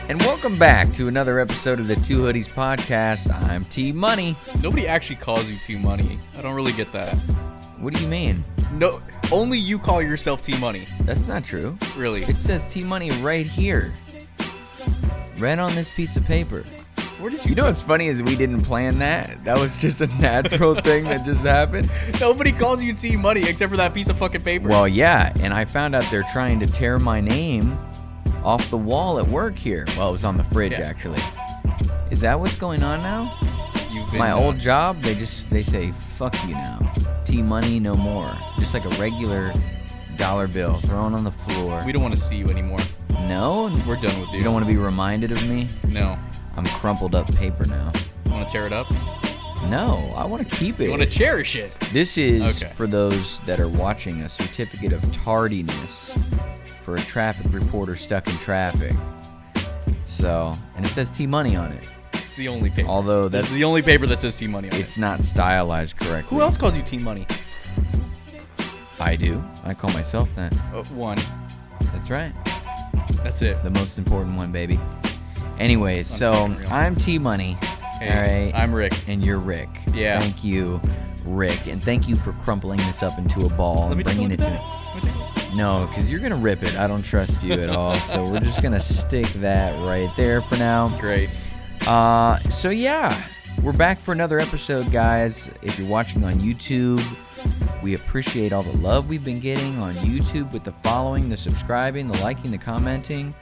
And welcome back to another episode of the Two Hoodies podcast. I'm T Money. Nobody actually calls you T Money. I don't really get that. What do you mean? No, only you call yourself T Money. That's not true. Really? It says T Money right here. Right on this piece of paper. Where did you? You know what's funny is we didn't plan that. That was just a natural thing that just happened. Nobody calls you T Money except for that piece of fucking paper. Well, yeah, and I found out they're trying to tear my name off the wall at work here. Well, it was on the fridge, actually. Is that what's going on now? My old job, they say, fuck you now. T-Money, no more. Just like a regular dollar bill thrown on the floor. We don't want to see you anymore. No? We're done with you. You don't want to be reminded of me? No. I'm crumpled up paper now. You want to tear it up? No, I want to keep it. You want to cherish it? This is, for those that are watching, a certificate of tardiness for a traffic reporter stuck in traffic. So, and it says T-Money on it. The only paper. Although that's the only paper that says T Money on it. It's not stylized correctly. Who else calls you T Money? I do. I call myself that. One. That's right. That's it. The most important one, baby. Anyways, so I'm T Money. Hey, all right. I'm Rick. And you're Rick. Yeah. Thank you, Rick. And thank you for crumpling this up into a ball and bringing it to me. No, because you're going to rip it. I don't trust you at all. So we're just going to stick that right there for now. Great. So yeah, we're back for another episode, guys. If you're watching on YouTube, we appreciate all the love we've been getting on YouTube with the following, the subscribing, the liking, the commenting.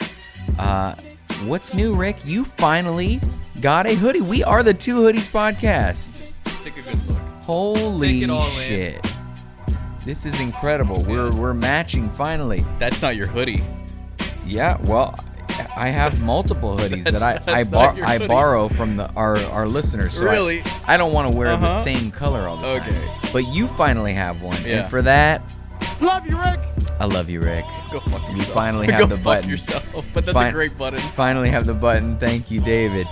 What's new, Rick? You finally got a hoodie. We are the Two Hoodies podcast. Just take a good look. Holy take it all shit. This is incredible. Yeah. We're matching finally. That's not your hoodie. Yeah, well, I have multiple hoodies that I hoodie. borrow from our listeners. So Really? I don't want to wear the same color all the time. Okay. But you finally have one. Yeah. And for that, Love you, Rick. I love you, Rick. Go fuck yourself. You finally have the button. Go fuck yourself. But that's a great button. Finally have the button. Thank you, David.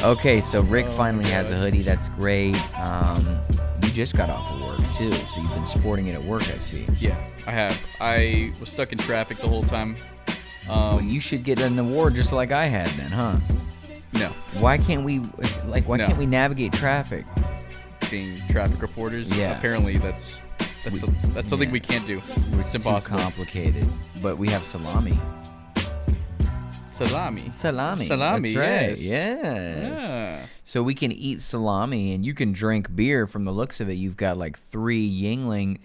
Okay, so Rick finally has a hoodie. That's great. You just got off of work, too, so you've been sporting it at work, I see. Yeah, I have. I was stuck in traffic the whole time. Well, you should get an award just like I had then, huh? No. Why can't we navigate traffic? Being traffic reporters? Yeah. Apparently that's something we can't do. It's impossible. Too complicated. But we have salami. Salami. That's right. Yes. Yes. Yeah. So we can eat salami and you can drink beer. From the looks of it, you've got like 3 Yingling.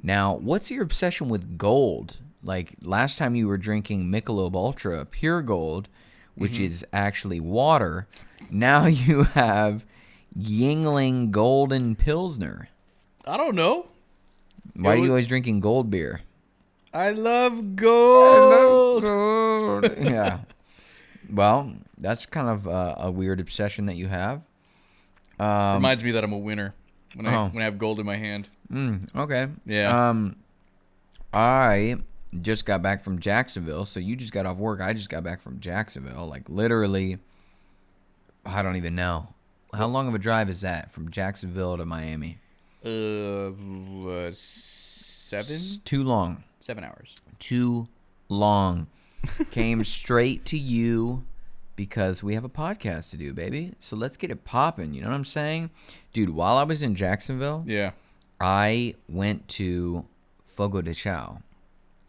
Now, what's your obsession with gold? Like last time you were drinking Michelob Ultra Pure Gold, which is actually water. Now you have Yingling Golden Pilsner. I don't know. Why are you always drinking gold beer? I love gold. Yeah. Well, that's kind of a weird obsession that you have. Reminds me that I'm a winner when I have gold in my hand. Okay. Yeah. I just got back from Jacksonville, so you just got off work. I just got back from Jacksonville. Like literally, I don't even know. How long of a drive is that from Jacksonville to Miami? 7? Too long. 7 hours. Too long. Came straight to you because we have a podcast to do, baby. So let's get it popping. You know what I'm saying? Dude, while I was in Jacksonville, Yeah. I went to Fogo de Chao.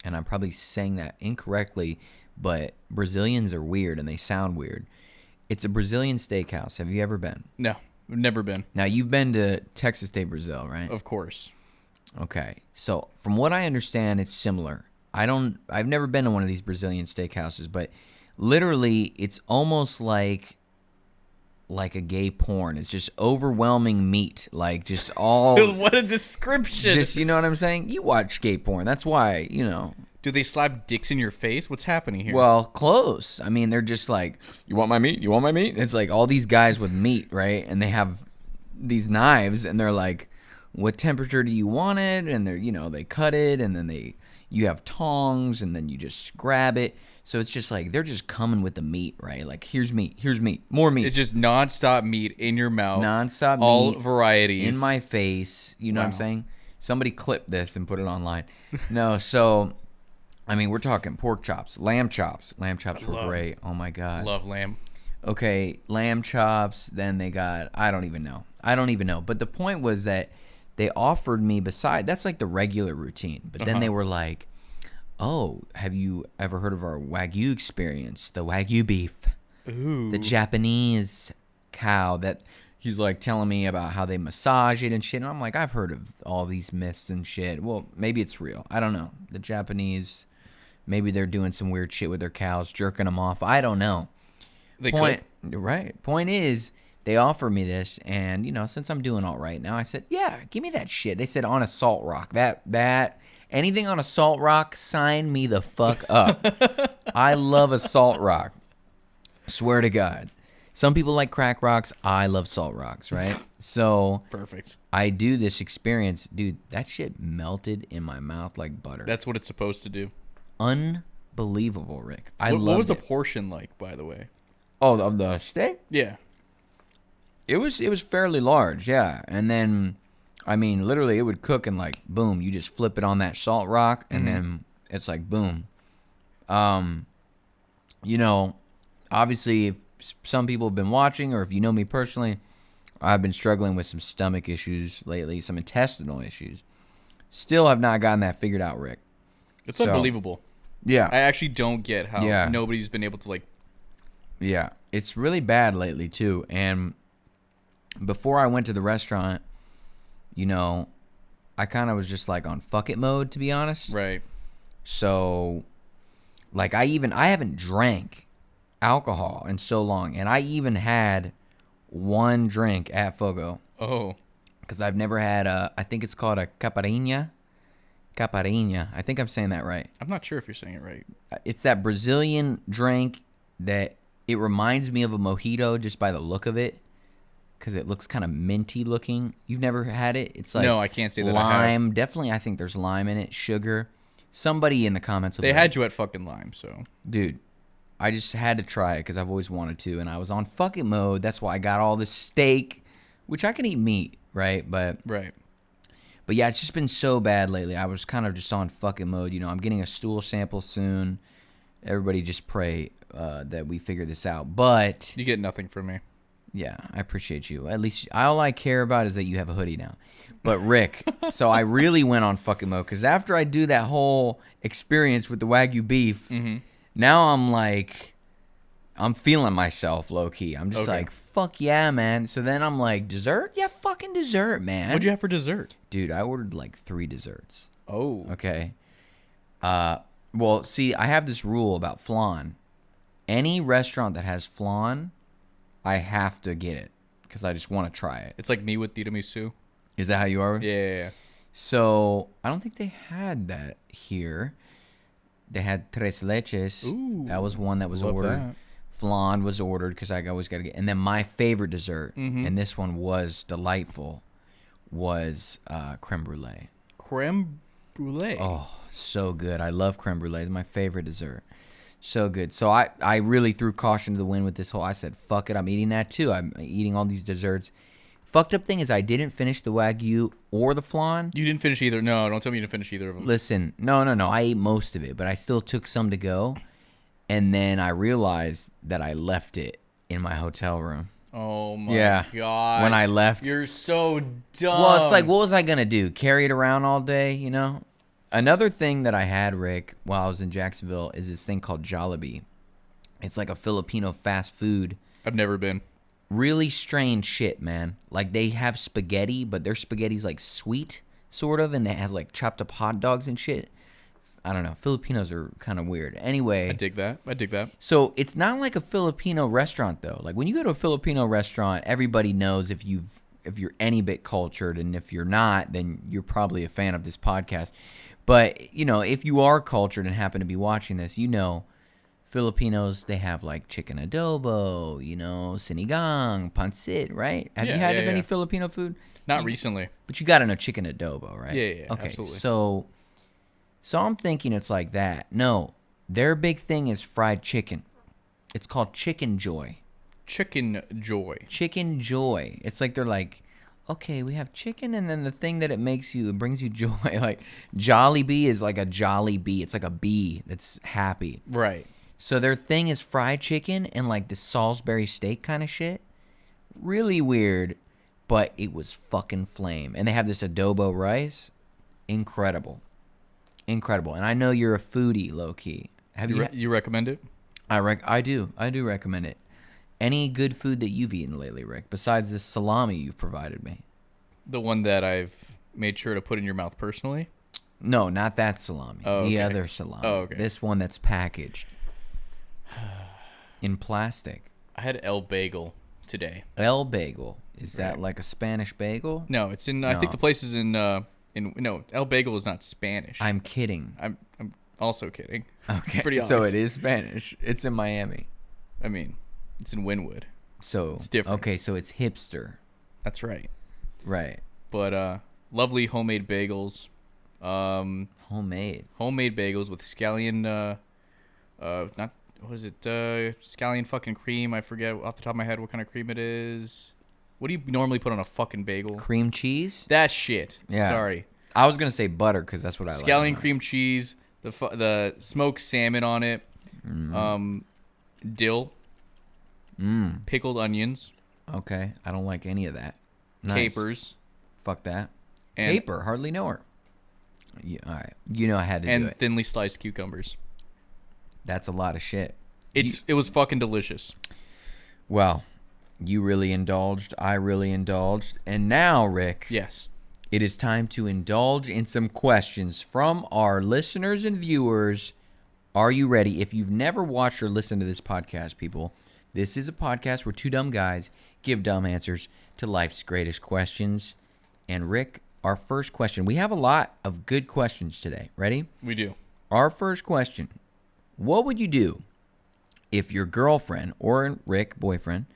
And I'm probably saying that incorrectly, but Brazilians are weird and they sound weird. It's a Brazilian steakhouse. Have you ever been? No, I've never been. Now, you've been to Texas de Brazil, right? Of course. Okay. So, from what I understand, it's similar. I've never been to one of these Brazilian steakhouses, but literally it's almost like a gay porn. It's just overwhelming meat, like just all. What a description! Just, you know what I'm saying? You watch gay porn. That's why, you know. Do they slap dicks in your face? What's happening here? Well, close. I mean, they're just like, you want my meat? You want my meat? It's like all these guys with meat, right? And they have these knives, and they're like, what temperature do you want it? And they're, you know, they cut it, and then you have tongs, and then you just grab it. So it's just like, they're just coming with the meat, right? Like, here's meat, more meat. It's just nonstop meat in your mouth. Nonstop all meat. varieties. In my face. You know what I'm saying? Somebody clip this and put it online. No, so I mean, we're talking pork chops, lamb chops. Lamb chops were great. Oh my god. Love lamb. Okay, lamb chops. Then they got, I don't even know. But the point was that they offered me that's like the regular routine. But then they were like, oh, have you ever heard of our Wagyu experience? The Wagyu beef. Ooh. The Japanese cow that he's like telling me about how they massage it and shit. And I'm like, I've heard of all these myths and shit. Well, maybe it's real. I don't know. The Japanese, maybe they're doing some weird shit with their cows, jerking them off. I don't know. They could. Right. Point is, they offer me this, and since I'm doing all right now, I said, yeah, give me that shit. They said on a salt rock. That anything on a salt rock, sign me the fuck up. I love a salt rock. Swear to God. Some people like crack rocks. I love salt rocks, right? So perfect. I do this experience. Dude, that shit melted in my mouth like butter. That's what it's supposed to do. Unbelievable, Rick. What was the portion like, by the way? Oh, of the steak? Yeah. It was fairly large, yeah. And then, I mean, literally it would cook and like, boom, you just flip it on that salt rock and then it's like, boom. Obviously, if some people have been watching, or if you know me personally, I've been struggling with some stomach issues lately, some intestinal issues. Still have not gotten that figured out, Rick. It's unbelievable. Yeah. I actually don't get how nobody's been able to, like... Yeah. It's really bad lately, too. And before I went to the restaurant, I kind of was just, like, on fuck it mode, to be honest. Right. So, like, I haven't drank alcohol in so long, and I even had one drink at Fogo. Oh. Because I've never had I think it's called a caipirinha. I think I'm saying that right. I'm not sure if you're saying it right. It's that Brazilian drink that it reminds me of a mojito just by the look of it, because it looks kind of minty looking. You've never had it? It's like no, I can't say that lime. I have. Definitely, I think there's lime in it, sugar. Somebody in the comments will They had you at fucking lime, so. Dude, I just had to try it because I've always wanted to, and I was on fucking mode. That's why I got all this steak, which I can eat meat, right? But yeah, it's just been so bad lately. I was kind of just on fucking mode. I'm getting a stool sample soon. Everybody just pray that we figure this out. But you get nothing from me. Yeah, I appreciate you. At least all I care about is that you have a hoodie now. But Rick, so I really went on fucking mode because after I do that whole experience with the Wagyu beef, now I'm like, I'm feeling myself low key. I'm just like, fuck yeah, man. So then I'm like, dessert? Yeah, fucking dessert, man. What'd you have for dessert? Dude, I ordered like 3 desserts. Oh. Okay. Well, see, I have this rule about flan. Any restaurant that has flan, I have to get it because I just want to try it. It's like me with tiramisu. Is that how you are? Yeah. So I don't think they had that here. They had tres leches. Ooh, that was one that was ordered. That. Flan was ordered because I always got to get. And then my favorite dessert, and this one was delightful, was creme brulee. Creme brulee. Oh, so good. I love creme brulee. It's my favorite dessert. So good. So I really threw caution to the wind with this whole. I said, fuck it. I'm eating that too. I'm eating all these desserts. Fucked up thing is I didn't finish the Wagyu or the flan. You didn't finish either. No, don't tell me you didn't finish either of them. Listen, no. I ate most of it, but I still took some to go. And then I realized that I left it in my hotel room. Oh, my God. When I left. You're so dumb. Well, it's like, what was I going to do? Carry it around all day, you know? Another thing that I had, Rick, while I was in Jacksonville is this thing called Jollibee. It's like a Filipino fast food. I've never been. Really strange shit, man. Like, they have spaghetti, but their spaghetti's like sweet, sort of, and it has like chopped up hot dogs and shit. I don't know. Filipinos are kind of weird. Anyway. I dig that. So it's not like a Filipino restaurant, though. Like, when you go to a Filipino restaurant, everybody knows if you're any bit cultured, and if you're not, then you're probably a fan of this podcast. But, you know, if you are cultured and happen to be watching this, you know, Filipinos, they have like chicken adobo, you know, sinigang, pancit, right? Have you had any Filipino food? Not recently. But you got to know chicken adobo, right? Yeah, okay, absolutely. So I'm thinking it's like that. No, their big thing is fried chicken. It's called Chicken Joy. Chicken Joy. Chicken Joy. It's like they're like, okay, we have chicken, and then the thing that it brings you joy, like Jollibee is like a jolly bee. It's like a bee that's happy. Right. So their thing is fried chicken and like this Salisbury steak kind of shit. Really weird, but it was fucking flame. And they have this adobo rice. Incredible. Incredible. And I know you're a foodie, low key. Have you recommend it? I do recommend it. Any good food that you've eaten lately, Rick, besides this salami you've provided me? The one that I've made sure to put in your mouth personally? No, not that salami. Oh, okay. The other salami. Oh, okay. This one that's packaged in plastic. I had El Bagel today. El Bagel. Is that like a Spanish bagel? No, it's in. No. I think the place is in. No, El Bagel is not Spanish. I'm kidding. I'm also kidding. Okay. Pretty honest. So it is Spanish. It's in Miami. I mean, it's in Wynwood. So it's different. Okay, so it's hipster. That's right. Right. But lovely homemade bagels. Homemade bagels with scallion. Not what is it? Scallion fucking cream. I forget off the top of my head what kind of cream it is. What do you normally put on a fucking bagel? Cream cheese. That shit. Yeah. Sorry. I was gonna say butter because that's what I like. Scallion cream cheese. The smoked salmon on it. Dill. Pickled onions. Okay, I don't like any of that. Nice. Capers. Fuck that. And caper. Hardly know her. Yeah, all right. You know I had to do it. And thinly sliced cucumbers. That's a lot of shit. It was fucking delicious. Well, you really indulged. I really indulged. And now, Rick. Yes. It is time to indulge in some questions from our listeners and viewers. Are you ready? If you've never watched or listened to this podcast, people, this is a podcast where two dumb guys give dumb answers to life's greatest questions. And Rick, our first question. We have a lot of good questions today. Ready? We do. Our first question. What would you do if your girlfriend or Rick, boyfriend,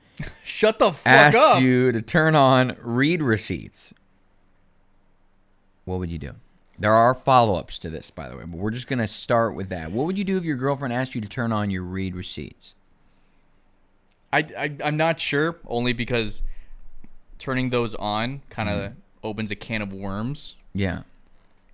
shut the fuck asked up, you to turn on read receipts? What would you do? There are follow-ups to this, by the way, but we're just going to start with that. What would you do if your girlfriend asked you to turn on your read receipts? I'm not sure, only because turning those on kind of opens a can of worms. Yeah.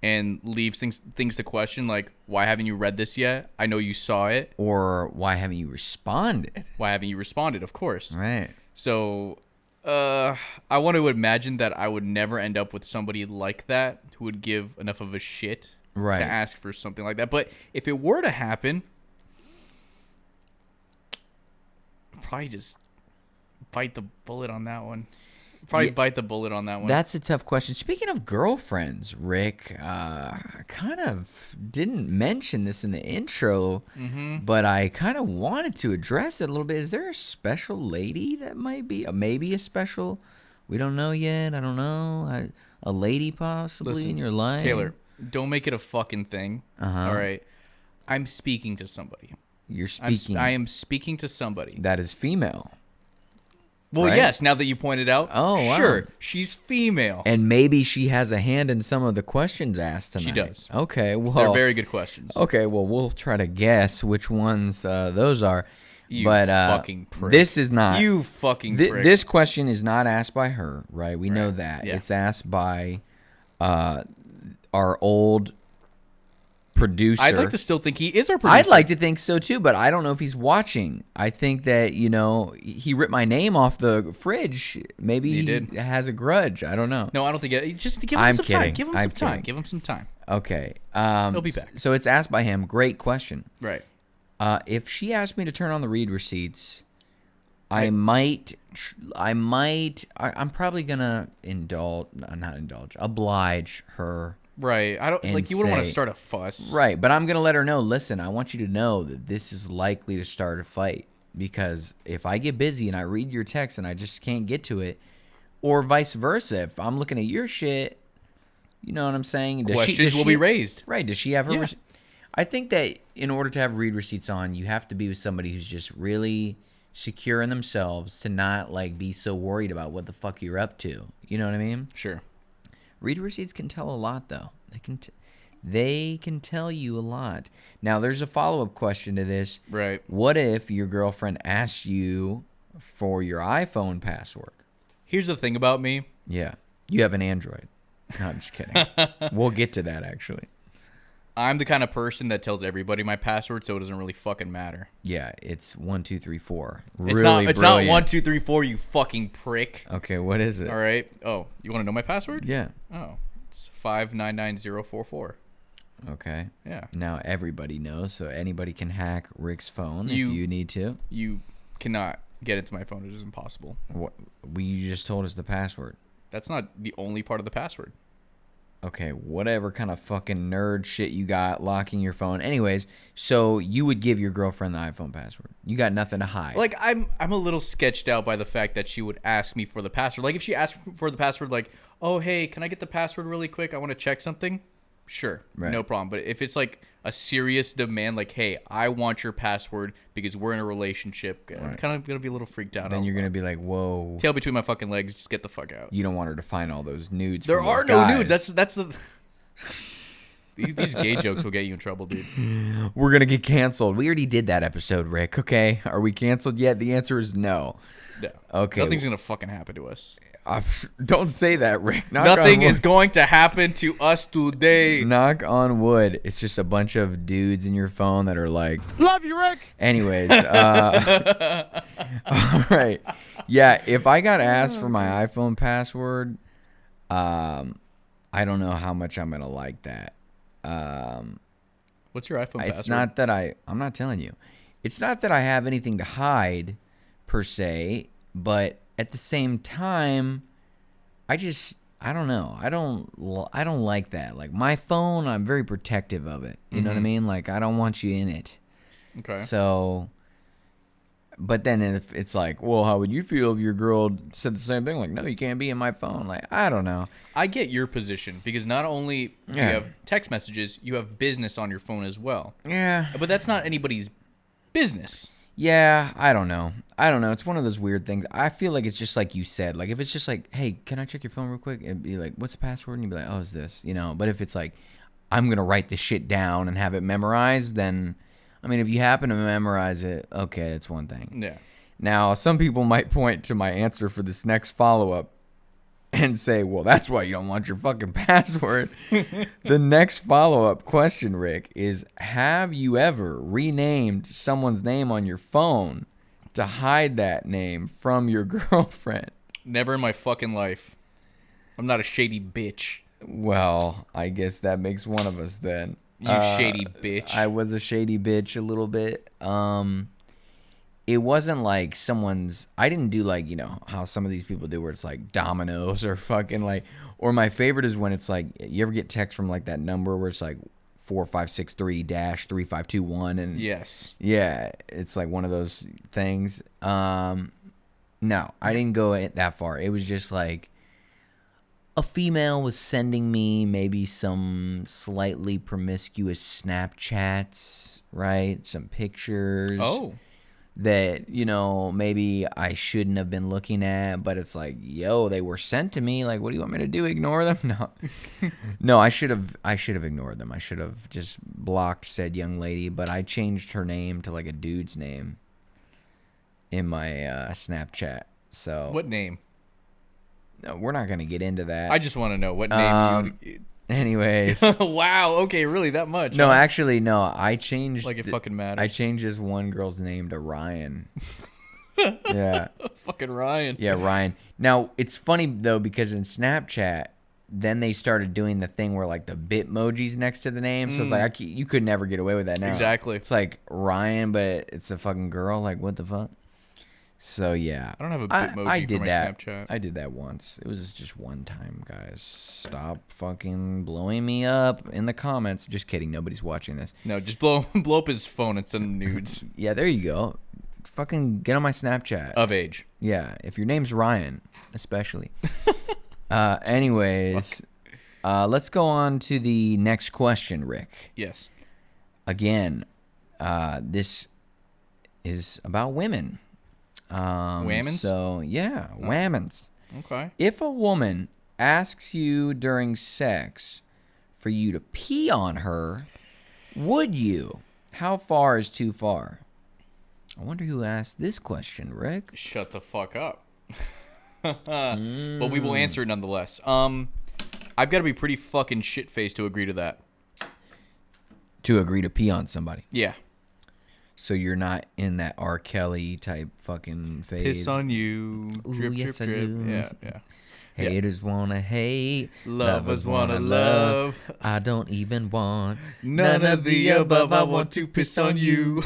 And leaves things to question, like, why haven't you read this yet? I know you saw it. Or why haven't you responded? Why haven't you responded? Of course. Right. So, I want to imagine that I would never end up with somebody like that who would give enough of a shit to ask for something like that. But if it were to happen, I'd probably just bite the bullet on that one. Bite the bullet on that one. That's a tough question. Speaking of girlfriends, Rick, I kind of didn't mention this in the intro, but I kind of wanted to address it a little bit. Is there a special lady that might be, maybe a special, we don't know yet, I don't know, a lady possibly in your life? Taylor, don't make it a fucking thing, all right? I'm speaking to somebody. You're speaking. I am speaking to somebody. That is female. Well, right? Yes, now that you pointed out. Oh, wow. Sure, she's female. And maybe she has a hand in some of the questions asked tonight. She does. Okay, well. They're very good questions. Okay, well, we'll try to guess which ones those are. You fucking prick. This is not. You fucking prick. This question is not asked by her, right? We know that. Yeah. It's asked by our old producer. I'd like to still think he is our producer. I'd like to think so too, but I don't know if he's watching. I think that, he ripped my name off the fridge. Maybe he has a grudge. I don't know. No, I don't think it. Just give him some time. Give him some time. Kidding. Give him some time. Okay. He'll be back. So it's asked by him. Great question. Right. If she asked me to turn on the read receipts, I'm probably gonna oblige her. Right. I don't like you wouldn't want to start a fuss. Right, but I'm going to let her know, listen, I want you to know that this is likely to start a fight, because if I get busy and I read your text and I just can't get to it, or vice versa, if I'm looking at your shit, you know what I'm saying? Questions will be raised. Right. Does she have her? Yeah. I think that in order to have read receipts on, you have to be with somebody who's just really secure in themselves to not be so worried about what the fuck you're up to. You know what I mean? Sure. Read receipts can tell a lot, though. They can tell you a lot. Now, there's a follow-up question to this. Right. What if your girlfriend asks you for your iPhone password? Here's the thing about me. Yeah. You have an Android. No, I'm just kidding. We'll get to that, actually. I'm the kind of person that tells everybody my password, so it doesn't really fucking matter. Yeah, it's 1, 2, 3, 4. It's not 1, 2, 3, 4. You fucking prick. Okay, what is it? All right. Oh, you want to know my password? Yeah. Oh, it's 599044. Okay. Yeah. Now everybody knows, so anybody can hack Rick's phone if you need to. You cannot get into my phone. It is impossible. What? You just told us the password. That's not the only part of the password. Okay, whatever kind of fucking nerd shit you got locking your phone. Anyways, so you would give your girlfriend the iPhone password. You got nothing to hide. Like, I'm a little sketched out by the fact that she would ask me for the password. Like, if she asked for the password, like, oh, hey, can I get the password really quick? I want to check something. Sure, right. No problem. But if it's like a serious demand, like, hey, I want your password because we're in a relationship, right. I'm kind of going to be a little freaked out. Then you're going to be like, whoa. Tail between my fucking legs, just get the fuck out. You don't want her to find all those nudes. There are no nudes. That's the... These gay jokes will get you in trouble, dude. We're going to get canceled. We already did that episode, Rick, okay? Are we canceled yet? The answer is no. No. Okay. Nothing's going to fucking happen to us. Don't say that, Rick. Nothing is going to happen to us today. Knock on wood. It's just a bunch of dudes in your phone that are like, love you, Rick. Anyways. All right. Yeah, if I got asked for my iPhone password, I don't know how much I'm going to like that. What's your iPhone password? It's not that I'm not telling you. It's not that I have anything to hide, per se, but at the same time, I don't know. I don't like that. Like my phone, I'm very protective of it. You know what I mean? Like I don't want you in it. Okay. So, but then if it's like, well, how would you feel if your girl said the same thing? Like, no, you can't be in my phone. Like, I don't know. I get your position because not only do you have text messages, you have business on your phone as well. Yeah. But that's not anybody's business. Yeah, I don't know. It's one of those weird things. I feel like it's just like you said. Like if it's just like, hey, can I check your phone real quick? And be like, what's the password? And you'd be like, oh, it's this, you know. But if it's like, I'm going to write this shit down and have it memorized, then, I mean, if you happen to memorize it, okay, it's one thing. Yeah. Now, some people might point to my answer for this next follow-up and say, well, that's why you don't want your fucking password. The next follow-up question, Rick, is have you ever renamed someone's name on your phone to hide that name from your girlfriend? Never in my fucking life. I'm not a shady bitch. Well, I guess that makes one of us then. You shady bitch. I was a shady bitch a little bit. It wasn't like I didn't do like, you know, how some of these people do where it's like dominoes or fucking like, or my favorite is when it's like, you ever get text from like that number where it's like 4563-3521 and yes. Yeah, it's like one of those things. No, I didn't go that far. It was just like a female was sending me maybe some slightly promiscuous Snapchats, right? Some pictures. Oh. That, you know, maybe I shouldn't have been looking at, but it's like, yo, they were sent to me. Like, what do you want me to do? Ignore them? No. No, I should have ignored them. I should have just blocked said young lady, but I changed her name to like a dude's name in my Snapchat. So what name? No, we're not going to get into that. I just want to know what name you... Anyways. Wow. Okay. Really that much? No, actually, no. I changed. Like it fucking matters. I changed this one girl's name to Ryan. Yeah. Fucking Ryan. Yeah, Ryan. Now, it's funny, though, because in Snapchat, then they started doing the thing where, like, the Bitmojis next to the name. So it's like, you could never get away with that now. Exactly. It's like Ryan, but it's a fucking girl. Like, what the fuck? So, yeah. I don't have a Bitmoji for my Snapchat. I did that once. It was just one time, guys. Stop fucking blowing me up in the comments. Just kidding. Nobody's watching this. No, just blow up his phone and send nudes. Yeah, there you go. Fucking get on my Snapchat. Of age. Yeah, if your name's Ryan, especially. Anyways, let's go on to the next question, Rick. Yes. Again, this is about women. Whammons? So, yeah, whammons. Okay. If a woman asks you during sex for you to pee on her, would you? How far is too far? I wonder who asked this question, Rick. Shut the fuck up. But we will answer it nonetheless. I've got to be pretty fucking shit-faced to agree to that. To agree to pee on somebody. Yeah. So you're not in that R. Kelly type fucking phase. Piss on you. Ooh, Drip, yes, drip, I drip. do. Yeah. Haters wanna hate, Lovers wanna love. I don't even want None of the above. I want to piss on you.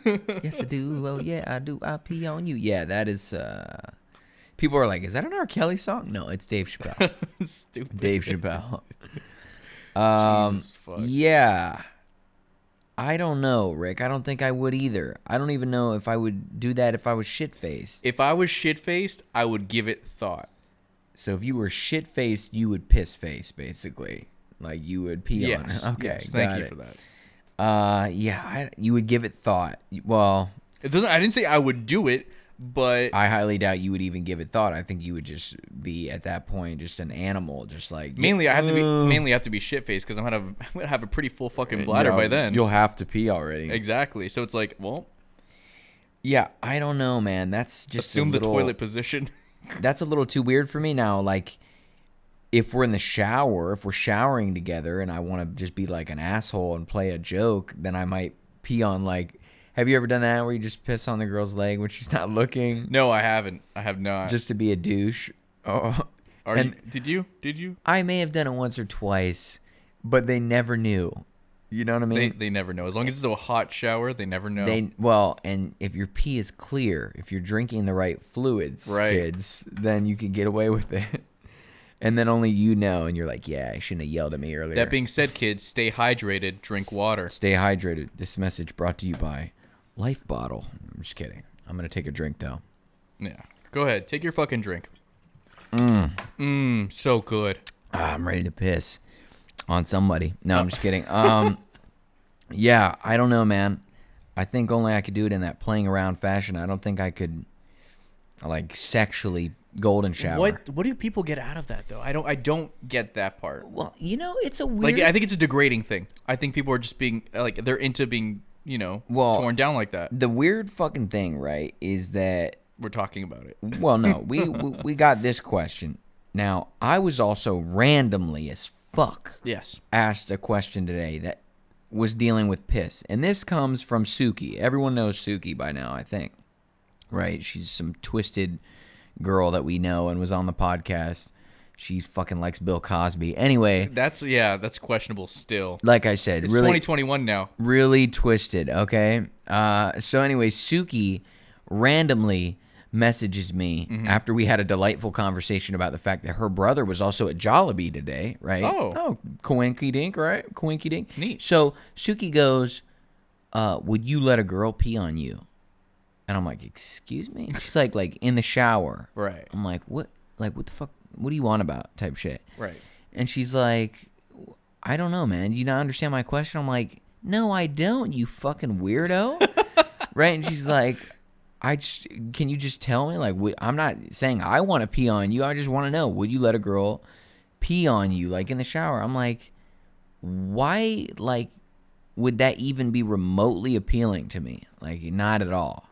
Yes, I do. Oh, yeah, I do. I pee on you. Yeah, that is. People are like, is that an R. Kelly song? No, it's Dave Chappelle. Stupid. Dave Chappelle. Jesus fuck. Yeah. I don't know, Rick. I don't think I would either. I don't even know if I would do that if I was shit-faced. If I was shit-faced, I would give it thought. So if you were shit-faced, you would piss-face, basically. Like, you would pee on it. Okay, yes, thank you it. for that. Yeah, you would give it thought. Well, It doesn't. I didn't say I would do it, but I highly doubt you would even give it thought. I think you would just be at that point just an animal, just like mainly I have to be shit-faced because I'm gonna have a pretty full fucking bladder by then. You'll have to pee already. Exactly. So it's like, well, yeah, I don't know, man. That's just assume the toilet position. That's a little too weird for me now. Like, if we're in the shower, if we're showering together, and I want to just be like an asshole and play a joke, then I might pee on like. Have you ever done that where you just piss on the girl's leg when she's not looking? No, I haven't. I have not. Just to be a douche. Oh, Did you? I may have done it once or twice, but they never knew. You know what I mean? They never know. As long as it's a hot shower, they never know. Well, and if your pee is clear, if you're drinking the right fluids, kids, then you can get away with it. And then only you know, and you're like, yeah, I shouldn't have yelled at me earlier. That being said, kids, stay hydrated, drink water. Stay hydrated. This message brought to you by Life Bottle. I'm just kidding. I'm going to take a drink, though. Yeah. Go ahead. Take your fucking drink. So good. I'm ready to piss on somebody. No, I'm just kidding. Yeah, I don't know, man. I think only I could do it in that playing around fashion. I don't think I could, like, sexually golden shower. What do people get out of that, though? I don't get that part. Well, it's a weird... Like, I think it's a degrading thing. I think people are just being, like, they're into being, torn down like that. The weird fucking thing, right, is that... We're talking about it. Well, no, we got this question. Now, I was also randomly as fuck asked a question today that was dealing with piss. And this comes from Suki. Everyone knows Suki by now, I think. Right? She's some twisted girl that we know and was on the podcast. She fucking likes Bill Cosby. Anyway. That's questionable still. Like I said. It's really, 2021 now. Really twisted, okay? So anyway, Suki randomly messages me after we had a delightful conversation about the fact that her brother was also at Jollibee today, right? Oh, coinky dink, right? Coinky dink. Neat. So Suki goes, would you let a girl pee on you? And I'm like, excuse me? She's like in the shower. Right. I'm like, what? Like, what the fuck? What do you want about type shit? Right. And she's like, I don't know, man. Do you not understand my question? I'm like, no, I don't, you fucking weirdo. Right? And she's like, can you just tell me? Like, I'm not saying I want to pee on you. I just want to know, would you let a girl pee on you, like, in the shower? I'm like, why, like, would that even be remotely appealing to me? Like, not at all.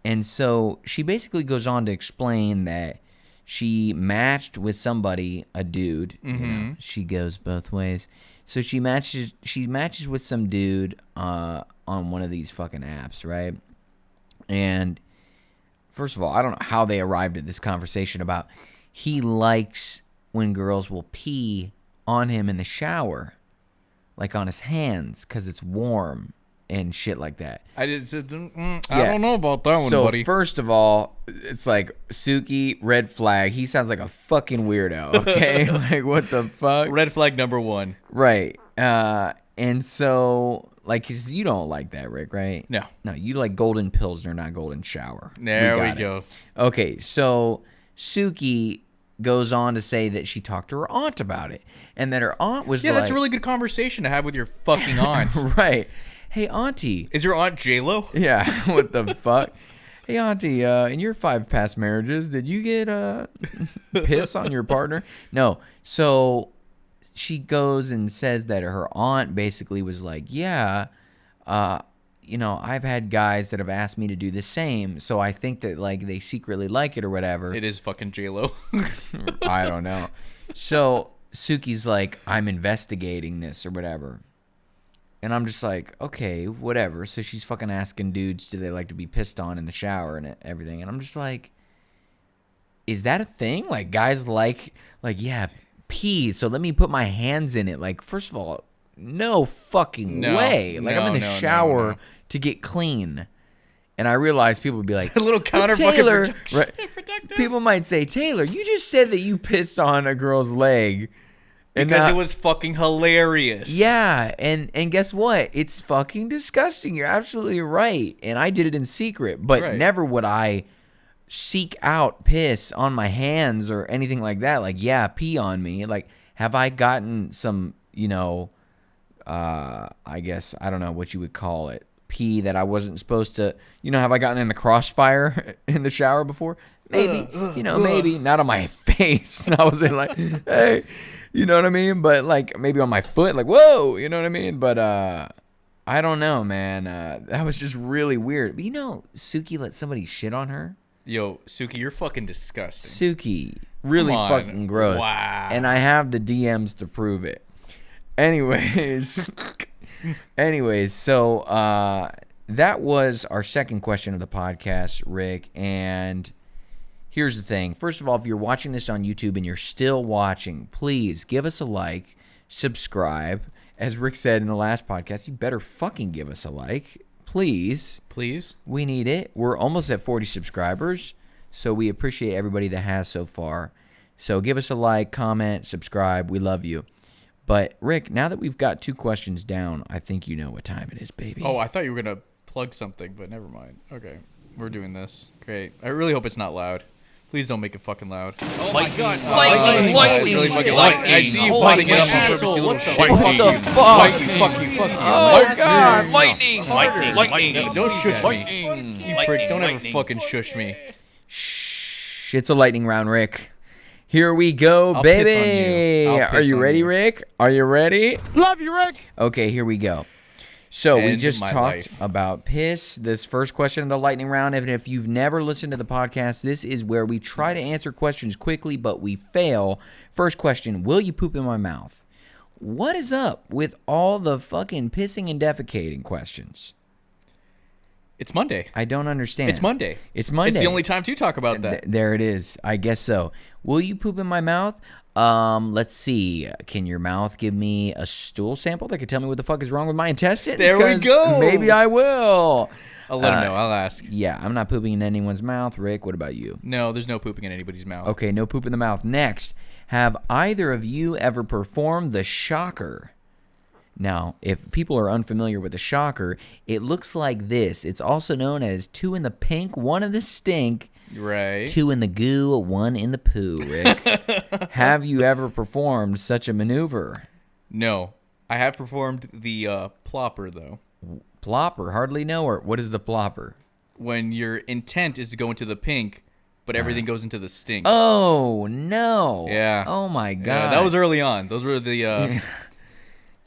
And so she basically goes on to explain that she matched with somebody, a dude. She goes both ways. So she matches with some dude on one of these fucking apps, right? And first of all, I don't know how they arrived at this conversation about he likes when girls will pee on him in the shower, like on his hands, because it's warm and shit like that. I don't know about that one, buddy. So first of all, it's like, Suki, red flag. He sounds like a fucking weirdo, okay? Like, what the fuck? Red flag number one. Right. And so... Like, 'cause you don't like that, Rick, right? No, you like golden Pilsner, not golden shower. There we go. Okay, so Suki goes on to say that she talked to her aunt about it, and that her aunt was that's a really good conversation to have with your fucking aunt. Right. Hey, auntie. Is your aunt J-Lo? Yeah, what the fuck? Hey, auntie, in your 5 past marriages, did you get piss on your partner? No. So... she goes and says that her aunt basically was like, yeah, I've had guys that have asked me to do the same, so I think that like they secretly like it or whatever. It is fucking J-Lo. I don't know. So Suki's like, I'm investigating this or whatever. And I'm just like, okay, whatever. So she's fucking asking dudes, do they like to be pissed on in the shower and everything? And I'm just like, is that a thing? Like, guys like, yeah, pee, so let me put my hands in it. Like, first of all, no fucking way. Like, I'm in the shower to get clean. And I realized people would be like, a little counter Taylor, fucking right? People might say, Taylor, you just said that you pissed on a girl's leg. Because it was fucking hilarious. Yeah, and guess what? It's fucking disgusting. You're absolutely right. And I did it in secret, but never would I seek out piss on my hands or anything like that. Like, yeah, pee on me. Like, have I gotten some, I guess, I don't know what you would call it, pee that I wasn't supposed to, have I gotten in the crossfire in the shower before? Maybe, maybe not on my face. I was like, hey, you know what I mean? But like maybe on my foot, like, whoa, you know what I mean? But I don't know, man. That was just really weird. But Suki let somebody shit on her. Yo, Suki, you're fucking disgusting. Suki, really fucking gross. Wow. And I have the DMs to prove it. Anyways, so that was our second question of the podcast, Rick. And here's the thing. First of all, if you're watching this on YouTube and you're still watching, please give us a like, subscribe. As Rick said in the last podcast, you better fucking give us a like. Please. Please. We need it. We're almost at 40 subscribers, so we appreciate everybody that has so far. So give us a like, comment, subscribe. We love you. But, Rick, now that we've got 2 questions down, I think you know what time it is, baby. Oh, I thought you were going to plug something, but never mind. Okay, we're doing this. Great. I really hope it's not loud. Please don't make it fucking loud. Oh my god. Lightning! Lightning! I see you potting it up on purpose, you little shit. What the fuck? Fuck you. Oh, God. Lightning! Lightning! Don't shush me. Lightning! You prick, don't ever fucking shush me. Shh. It's a lightning round, Rick. Here we go, I'll baby. piss on you. I'll Are you piss ready, on you. Rick? Are you ready? Love you, Rick! Okay, here we go. So we End just my talked life. about piss, this first question of the lightning round. And if you've never listened to the podcast, this is where we try to answer questions quickly, but we fail. First question, will you poop in my mouth? What is up with all the fucking pissing and defecating questions? It's Monday. I don't understand. It's Monday. It's Monday. It's the only time to talk about that. There it is. I guess so. Will you poop in my mouth? Let's see. Can your mouth give me a stool sample that could tell me what the fuck is wrong with my intestines? There we 'Cause go. Maybe I will. I'll let him know. I'll ask. Yeah, I'm not pooping in anyone's mouth. Rick, what about you? No, there's no pooping in anybody's mouth. Okay, no poop in the mouth. Next, have either of you ever performed the shocker? Now, if people are unfamiliar with the shocker, it looks like this. It's also known as 2 in the pink, 1 in the stink, Right. 2 in the goo, 1 in the poo, Rick. Have you ever performed such a maneuver? No. I have performed the plopper, though. Plopper, hardly know her. What is the plopper? When your intent is to go into the pink, but everything goes into the stink. Oh, no. Yeah. Oh, my God. Yeah, that was early on. Those were the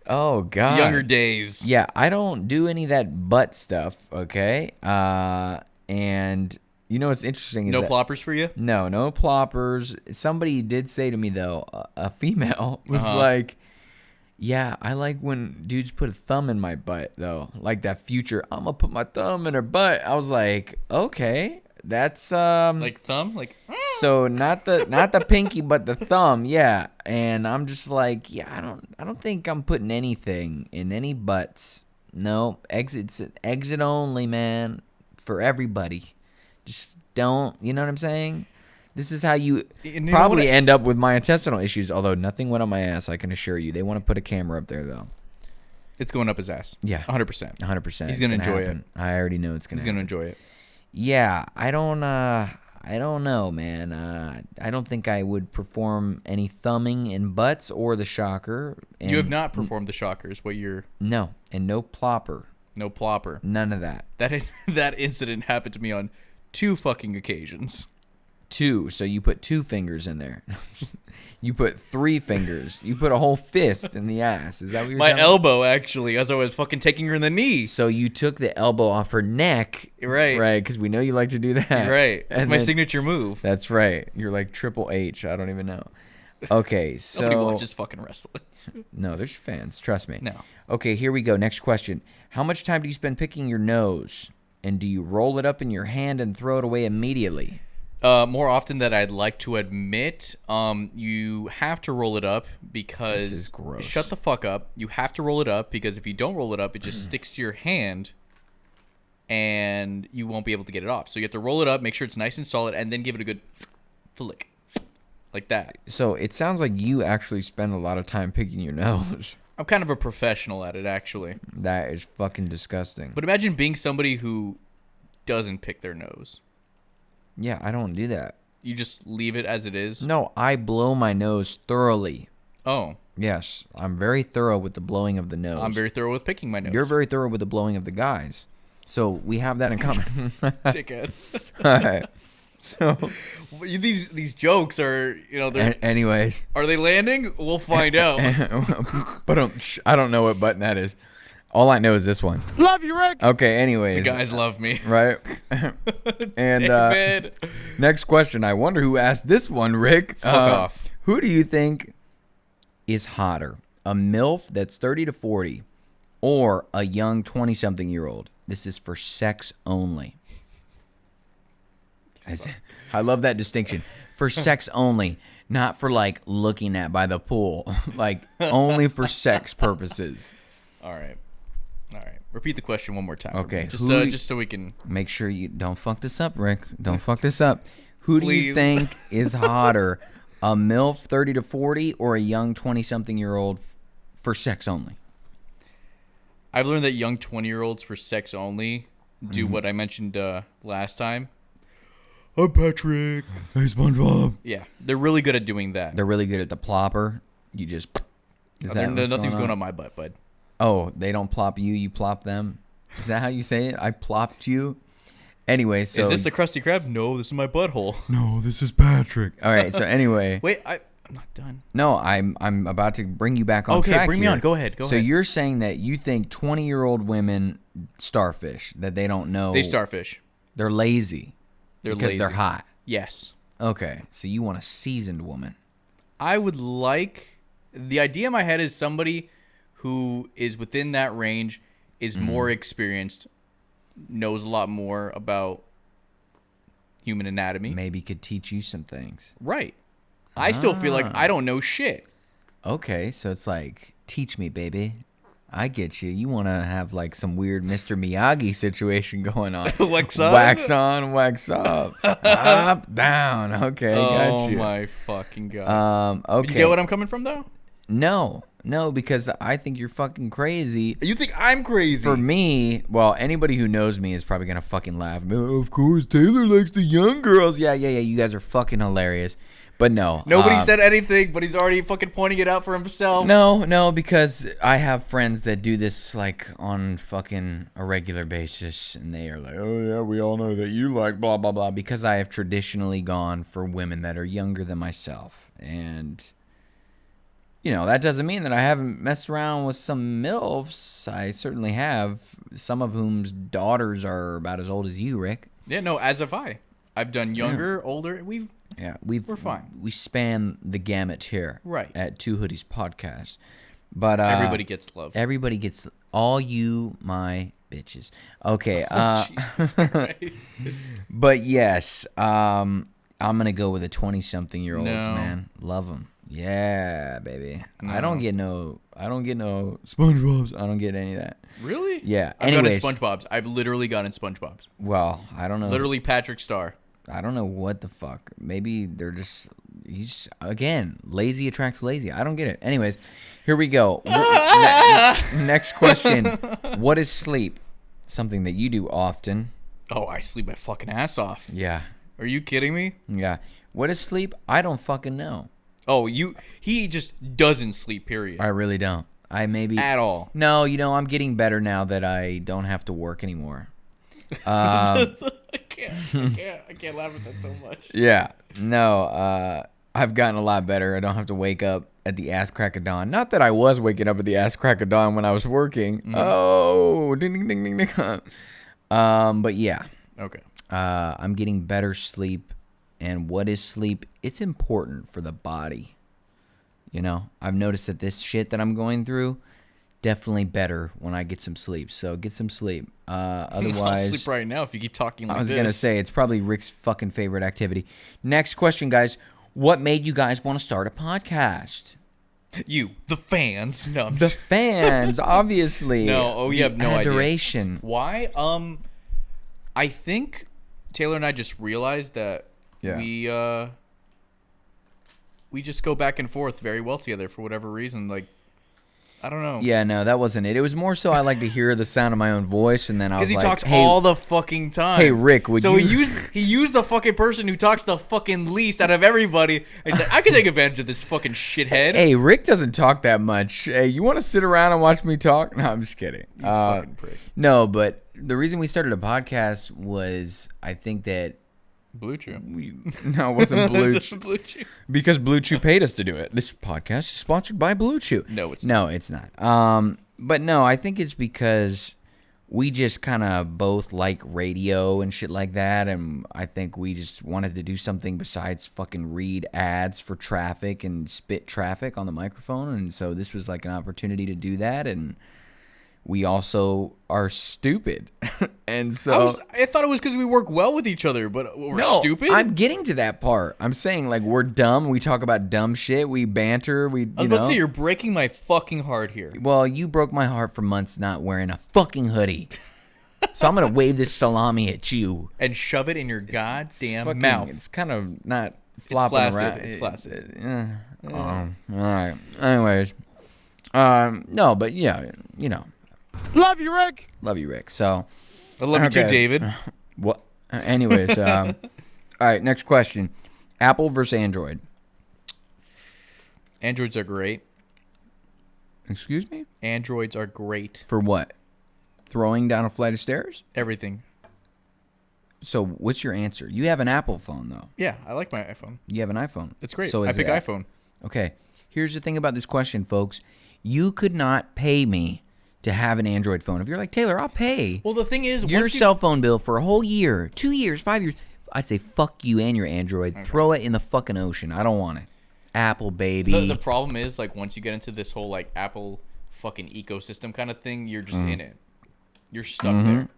oh, God. younger days. Yeah, I don't do any of that butt stuff, okay? And you know what's interesting is No that, ploppers for you? No ploppers. Somebody did say to me, though, a female was like, yeah, I like when dudes put a thumb in my butt, though. Like that future, I'm going to put my thumb in her butt. I was like, okay, that's... Like thumb? Like... So not the pinky, but the thumb, yeah. And I'm just like, yeah, I don't think I'm putting anything in any butts. No, exit only, man, for everybody. Just don't, you know what I'm saying? This is how you probably end up with my intestinal issues. Although nothing went on my ass, I can assure you. They want to put a camera up there, though. It's going up his ass. Yeah, 100%. 100%. He's gonna enjoy it. I already know it's gonna. He's gonna enjoy it. Yeah, I don't know, man. I don't think I would perform any thumbing in butts or the shocker. And You have not performed the shockers. What you're... No, and no plopper. No plopper. None of that. That incident happened to me on 2 fucking occasions. 2, so you put 2 fingers in there. You put 3 fingers. You put a whole fist in the ass. Is that what you're My telling me? elbow, actually, as I was fucking taking her in the knee. So you took the elbow off her neck. Right. Right, because we know you like to do that. Right. That's And my then- signature move. That's right. You're like Triple H. I don't even know. Okay, so... Nobody watches fucking wrestling. No, there's fans. Trust me. No. Okay, here we go. Next question. How much time do you spend picking your nose? And do you roll it up in your hand and throw it away immediately? More often than I'd like to admit, you have to roll it up because... This is gross. Shut the fuck up. You have to roll it up because if you don't roll it up, it just sticks to your hand and you won't be able to get it off. So you have to roll it up, make sure it's nice and solid, and then give it a good flick. Like that. So it sounds like you actually spend a lot of time picking your nose. I'm kind of a professional at it, actually. That is fucking disgusting. But imagine being somebody who doesn't pick their nose. Yeah, I don't do that. You just leave it as it is? No, I blow my nose thoroughly. Oh. Yes, I'm very thorough with the blowing of the nose. I'm very thorough with picking my nose. You're very thorough with the blowing of the guys. So we have that in common. Dickhead. All right. So, These jokes are, they're... anyways. Are they landing? We'll find out. But I don't know what button that is. All I know is this one. Love you, Rick. Okay, anyways. The guys love me. Right? And David. next question. I wonder who asked this one, Rick. Fuck off. Who do you think is hotter? A MILF that's 30 to 40 or a young 20-something-year-old? This is for sex only. I love that distinction. For sex only, not for like looking at by the pool. Like only for sex purposes. All right. Repeat the question one more time. for Okay, me. who- Just so we can... Make sure you don't fuck this up, Rick. Don't fuck this up. Who do you Please. think is hotter? A MILF 30 to 40 or a young 20-something-year-old for sex only? I've learned that young 20-year-olds for sex only do what I mentioned last time. I'm Patrick. Hey, SpongeBob. Yeah, they're really good at doing that. They're really good at the plopper. You just... Is that what's Nothing's going on on my butt, bud. Oh, they don't plop you, you plop them? Is that how you say it? I plopped you? Anyway, so... Is this the Krusty Krab? No, this is my butthole. No, this is Patrick. All right, so anyway... Wait, I'm not done. No, I'm about to bring you back on Okay, track bring me here. on. Go ahead. So you're saying that you think 20-year-old women starfish, that they don't know... They starfish. They're lazy. They're because lazy. they're hot. Yes. Okay, so you want a seasoned woman. I would like... The idea in my head is somebody who is within that range, is more experienced, knows a lot more about human anatomy. Maybe could teach you some things. Right. I still feel like I don't know shit. Okay, so it's like, teach me, baby. I get you. You want to have like some weird Mr. Miyagi situation going on. Wax on? Wax on, wax off. Up, down. Okay, Oh got you. my fucking god. Okay. You get what I'm coming from though? No, because I think you're fucking crazy. You think I'm crazy? For me, well, anybody who knows me is probably gonna fucking laugh. Oh, of course, Taylor likes the young girls. Yeah. You guys are fucking hilarious. But no. Nobody said anything, but he's already fucking pointing it out for himself. No, because I have friends that do this like on fucking a regular basis, and they are like, oh yeah, we all know that you like blah blah blah, because I have traditionally gone for women that are younger than myself, and you know that doesn't mean that I haven't messed around with some milfs. I certainly have, some of whom's daughters are about as old as you, Rick. Yeah, no, as have I. I've done younger, older. We're fine. We span the gamut here, Right. at Two Hoodies Podcast. But Everybody gets love. everybody gets, all you my bitches. Okay, Jesus Christ. but yes, I'm gonna go with the 20-something-year-olds, No. man. Love them. Yeah, baby. I don't No. get no SpongeBob's. I don't get any of that. Really? Yeah. I've gotten Anyways, SpongeBob's. I've literally gotten SpongeBob's. well, I don't know. Literally Patrick Star. I don't know what the fuck. Maybe they're just, again, lazy attracts lazy. I don't get it. Anyways, here we go. Next question. What is sleep? Something that you do often. Oh, I sleep my fucking ass off. Yeah. Are you kidding me? Yeah. What is sleep? I don't fucking know. Oh, he just doesn't sleep, period. I really don't. I maybe. At all. No, I'm getting better now that I don't have to work anymore. I can't laugh at that so much. Yeah. No, I've gotten a lot better. I don't have to wake up at the ass crack of dawn. Not that I was waking up at the ass crack of dawn when I was working. Oh, ding, ding, ding, ding, ding. But yeah. Okay. I'm getting better sleep. And what is sleep? It's important for the body. You know, I've noticed that this shit that I'm going through, definitely better when I get some sleep. So get some sleep. Otherwise, I'll sleep right now if you keep talking like this. I was gonna say it's probably Rick's fucking favorite activity. Next question, guys. What made you guys want to start a podcast? You, the fans. No, I'm The just- fans, obviously. No, oh, you have no idea. adoration. Why? I think Taylor and I just realized that we just go back and forth very well together for whatever reason. Like, I don't know. Yeah, no, that wasn't it. It was more so I like to hear the sound of my own voice, and then I was Because he like, talks hey, all the fucking time. Hey, Rick, would so you... he used the fucking person who talks the fucking least out of everybody. And he's like, I can take advantage of this fucking shithead. Hey, Rick doesn't talk that much. Hey, you want to sit around and watch me talk? No, I'm just kidding. You fucking prick. No, but the reason we started a podcast was I think that Blue Chew. No, it wasn't Blue Chew. Blue Chew. Because Blue Chew paid us to do it. This podcast is sponsored by Blue Chew. No, it's not. No, it's not. But no, I think it's because we just kind of both like radio and shit like that, and I think we just wanted to do something besides fucking read ads for traffic and spit traffic on the microphone, and so this was like an opportunity to do that, and we also are stupid. And so I thought it was because we work well with each other, but we're stupid. I'm getting to that part. I'm saying like we're dumb. We talk about dumb shit. We banter. I was about to say you're breaking my fucking heart here. Well, you broke my heart for months not wearing a fucking hoodie. So I'm gonna wave this salami at you and shove it in your goddamn fucking, mouth. It's kind of not flopping around. It's flaccid. All right. Anyways, no, but yeah, you know. Love you, Rick. Love you, Rick. So I love you too, David. What? Anyways, all right. Next question: Apple versus Android. Androids are great. Excuse me? Androids are great. For what? Throwing down a flight of stairs? Everything. So what's your answer? You have an Apple phone though. Yeah, I like my iPhone. You have an iPhone. It's great. So I pick iPhone. Okay. Here's the thing about this question, folks. You could not pay me to have an Android phone. If you're like, Taylor, I'll pay Well, the thing is, your cell phone bill for a whole year, 2 years, 5 years. I'd say fuck you and your Android. Okay. Throw it in the fucking ocean. I don't want it. Apple, baby. The problem is, like, once you get into this whole, like, Apple fucking ecosystem kind of thing, you're just in it. You're stuck there.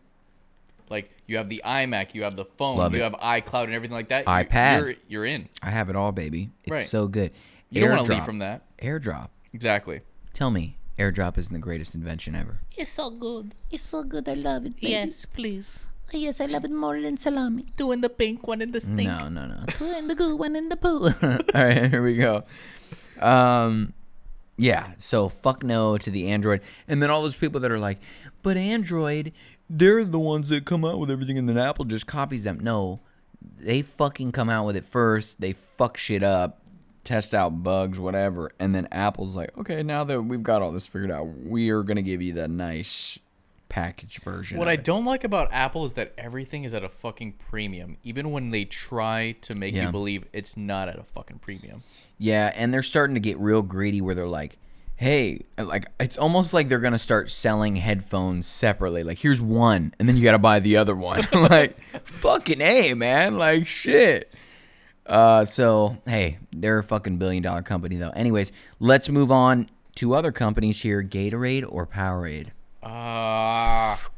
Like, you have the iMac, you have the phone, you have iCloud and everything like that. iPad. You're in. I have it all, baby. It's so good. You don't want to leave from that. AirDrop. Exactly. Tell me, AirDrop isn't the greatest invention ever. It's so good. It's so good. I love it, baby. Yes, please. Yes, I love it more than salami. Two in the pink, one in the stink. No. Two in the goo, one in the poo. All right, here we go. Yeah, so fuck no to the Android. And then all those people that are like, but Android, they're the ones that come out with everything and then Apple just copies them. No, they fucking come out with it first. They fuck shit up, test out bugs, whatever. And then Apple's like, okay, now that we've got all this figured out, we are going to give you the nice package version. What I don't like about Apple is that everything is at a fucking premium, even when they try to make you believe it's not at a fucking premium. Yeah, and they're starting to get real greedy where they're like, hey, like it's almost like they're going to start selling headphones separately. Like, here's one, and then you got to buy the other one. Like, fucking A, man. Like, shit. So, hey, they're a fucking $1 billion company, though. Anyways, let's move on to other companies here. Gatorade or Powerade?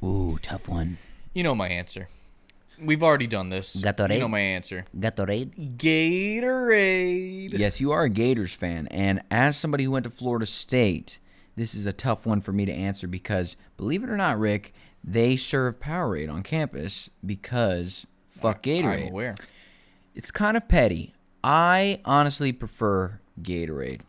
Ooh, tough one. You know my answer. We've already done this. Gatorade? You know my answer. Gatorade? Gatorade. Yes, you are a Gators fan. And as somebody who went to Florida State, this is a tough one for me to answer because, believe it or not, Rick, they serve Powerade on campus because fuck Gatorade. I'm aware. It's kind of petty. I honestly prefer Gatorade,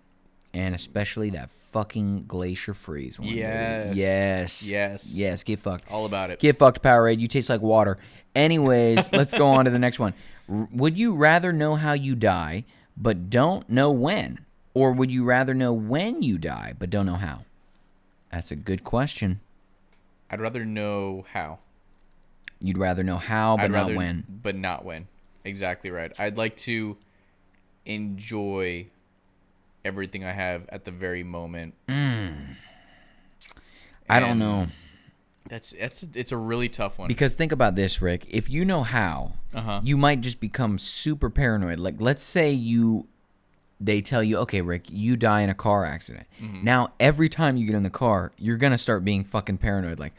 and especially that fucking Glacier Freeze one. Yes. Yes, get fucked. All about it. Get fucked, Powerade. You taste like water. Anyways, let's go on to the next one. Would you rather know how you die, but don't know when? Or would you rather know when you die, but don't know how? That's a good question. I'd rather know how. You'd rather know how, but I'd not rather, when. but not when. Exactly right. I'd like to enjoy everything I have at the very moment. I don't know. It's a really tough one. Because think about this, Rick. If you know how, you might just become super paranoid. Like, let's say they tell you, okay, Rick, you die in a car accident. Now, every time you get in the car, you're going to start being fucking paranoid. Like,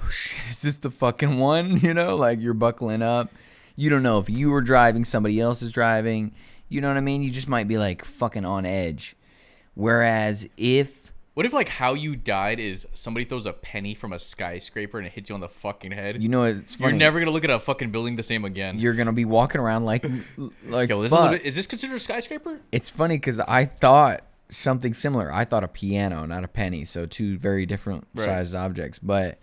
oh shit, is this the fucking one? You know, like you're buckling up. You don't know if you were driving, somebody else is driving. You know what I mean? You just might be like fucking on edge. Whereas what if like how you died is somebody throws a penny from a skyscraper and it hits you on the fucking head? you know, it's funny. You're never gonna look at a fucking building the same again. You're gonna be walking around like Yo, fuck. is this considered a skyscraper? It's funny because I thought something similar. I thought a piano, not a penny. So two very different sized objects. But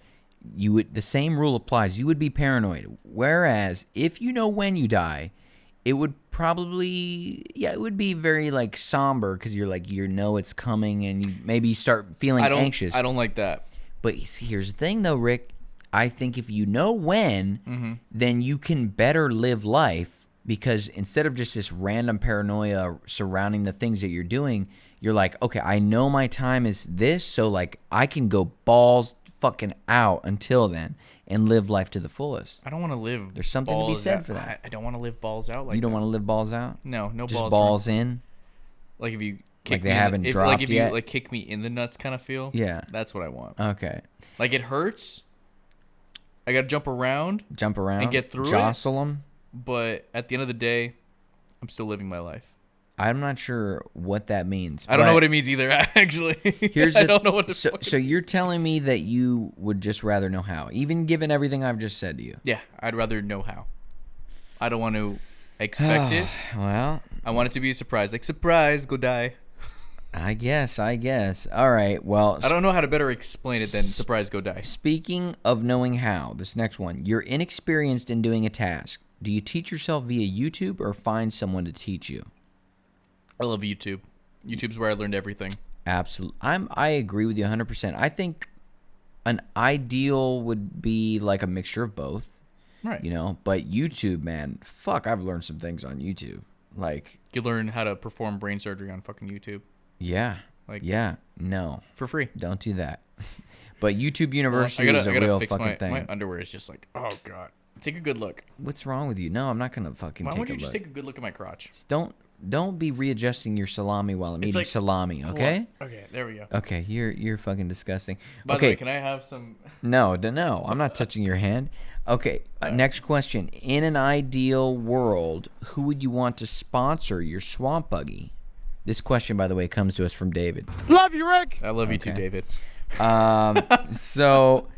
the same rule applies. You would be paranoid. Whereas if you know when you die, it would probably it would be very like somber because you're like you know it's coming and you maybe start feeling anxious. I don't like that. But see, here's the thing though, Rick. I think if you know when, then you can better live life because instead of just this random paranoia surrounding the things that you're doing, you're like, okay, I know my time is this, so like I can go balls fucking out until then and live life to the fullest. I don't want to live. There's something to be said for that. I don't want to live balls out like you don't that. want to live balls out? No Just balls in? Like if you kick Like they me haven't if dropped you yet? like kick me in the nuts kind of feel. Yeah. That's what I want. Okay. Like it hurts. I got to jump around, And get through it. Jostle them? but at the end of the day, I'm still living my life. I'm not sure what that means. I don't know what it means either, actually. I don't know what it So you're telling me that you would just rather know how, even given everything I've just said to you? Yeah, I'd rather know how. I don't want to expect it. Well, I want it to be a surprise. Like, surprise, go die. I guess. All right. Well, I don't know how to better explain it than surprise, go die. speaking of knowing how, this next one. You're inexperienced in doing a task. Do you teach yourself via YouTube or find someone to teach you? I love YouTube. YouTube's where I learned everything. Absolutely. I agree with you 100%. I think an ideal would be like a mixture of both. Right. You know, but YouTube, man, fuck, I've learned some things on YouTube. Like, You learn how to perform brain surgery on fucking YouTube. yeah. Like, Yeah. No. for free. Don't do that. But YouTube University I is a gotta real fix fucking thing. my underwear is just like, oh god. Take a good look. What's wrong with you? No, I'm not gonna fucking Why take won't a you just look. take a good look at my crotch? Don't be readjusting your salami while I'm It's eating like- salami, okay? Okay, there we go. Okay, you're fucking disgusting. By the Okay, way, can I have some? no, I'm not touching your hand. Okay, next question. In an ideal world, who would you want to sponsor your swamp buggy? This question, by the way, comes to us from David. Love you, Rick. I love you too, Okay. David. So,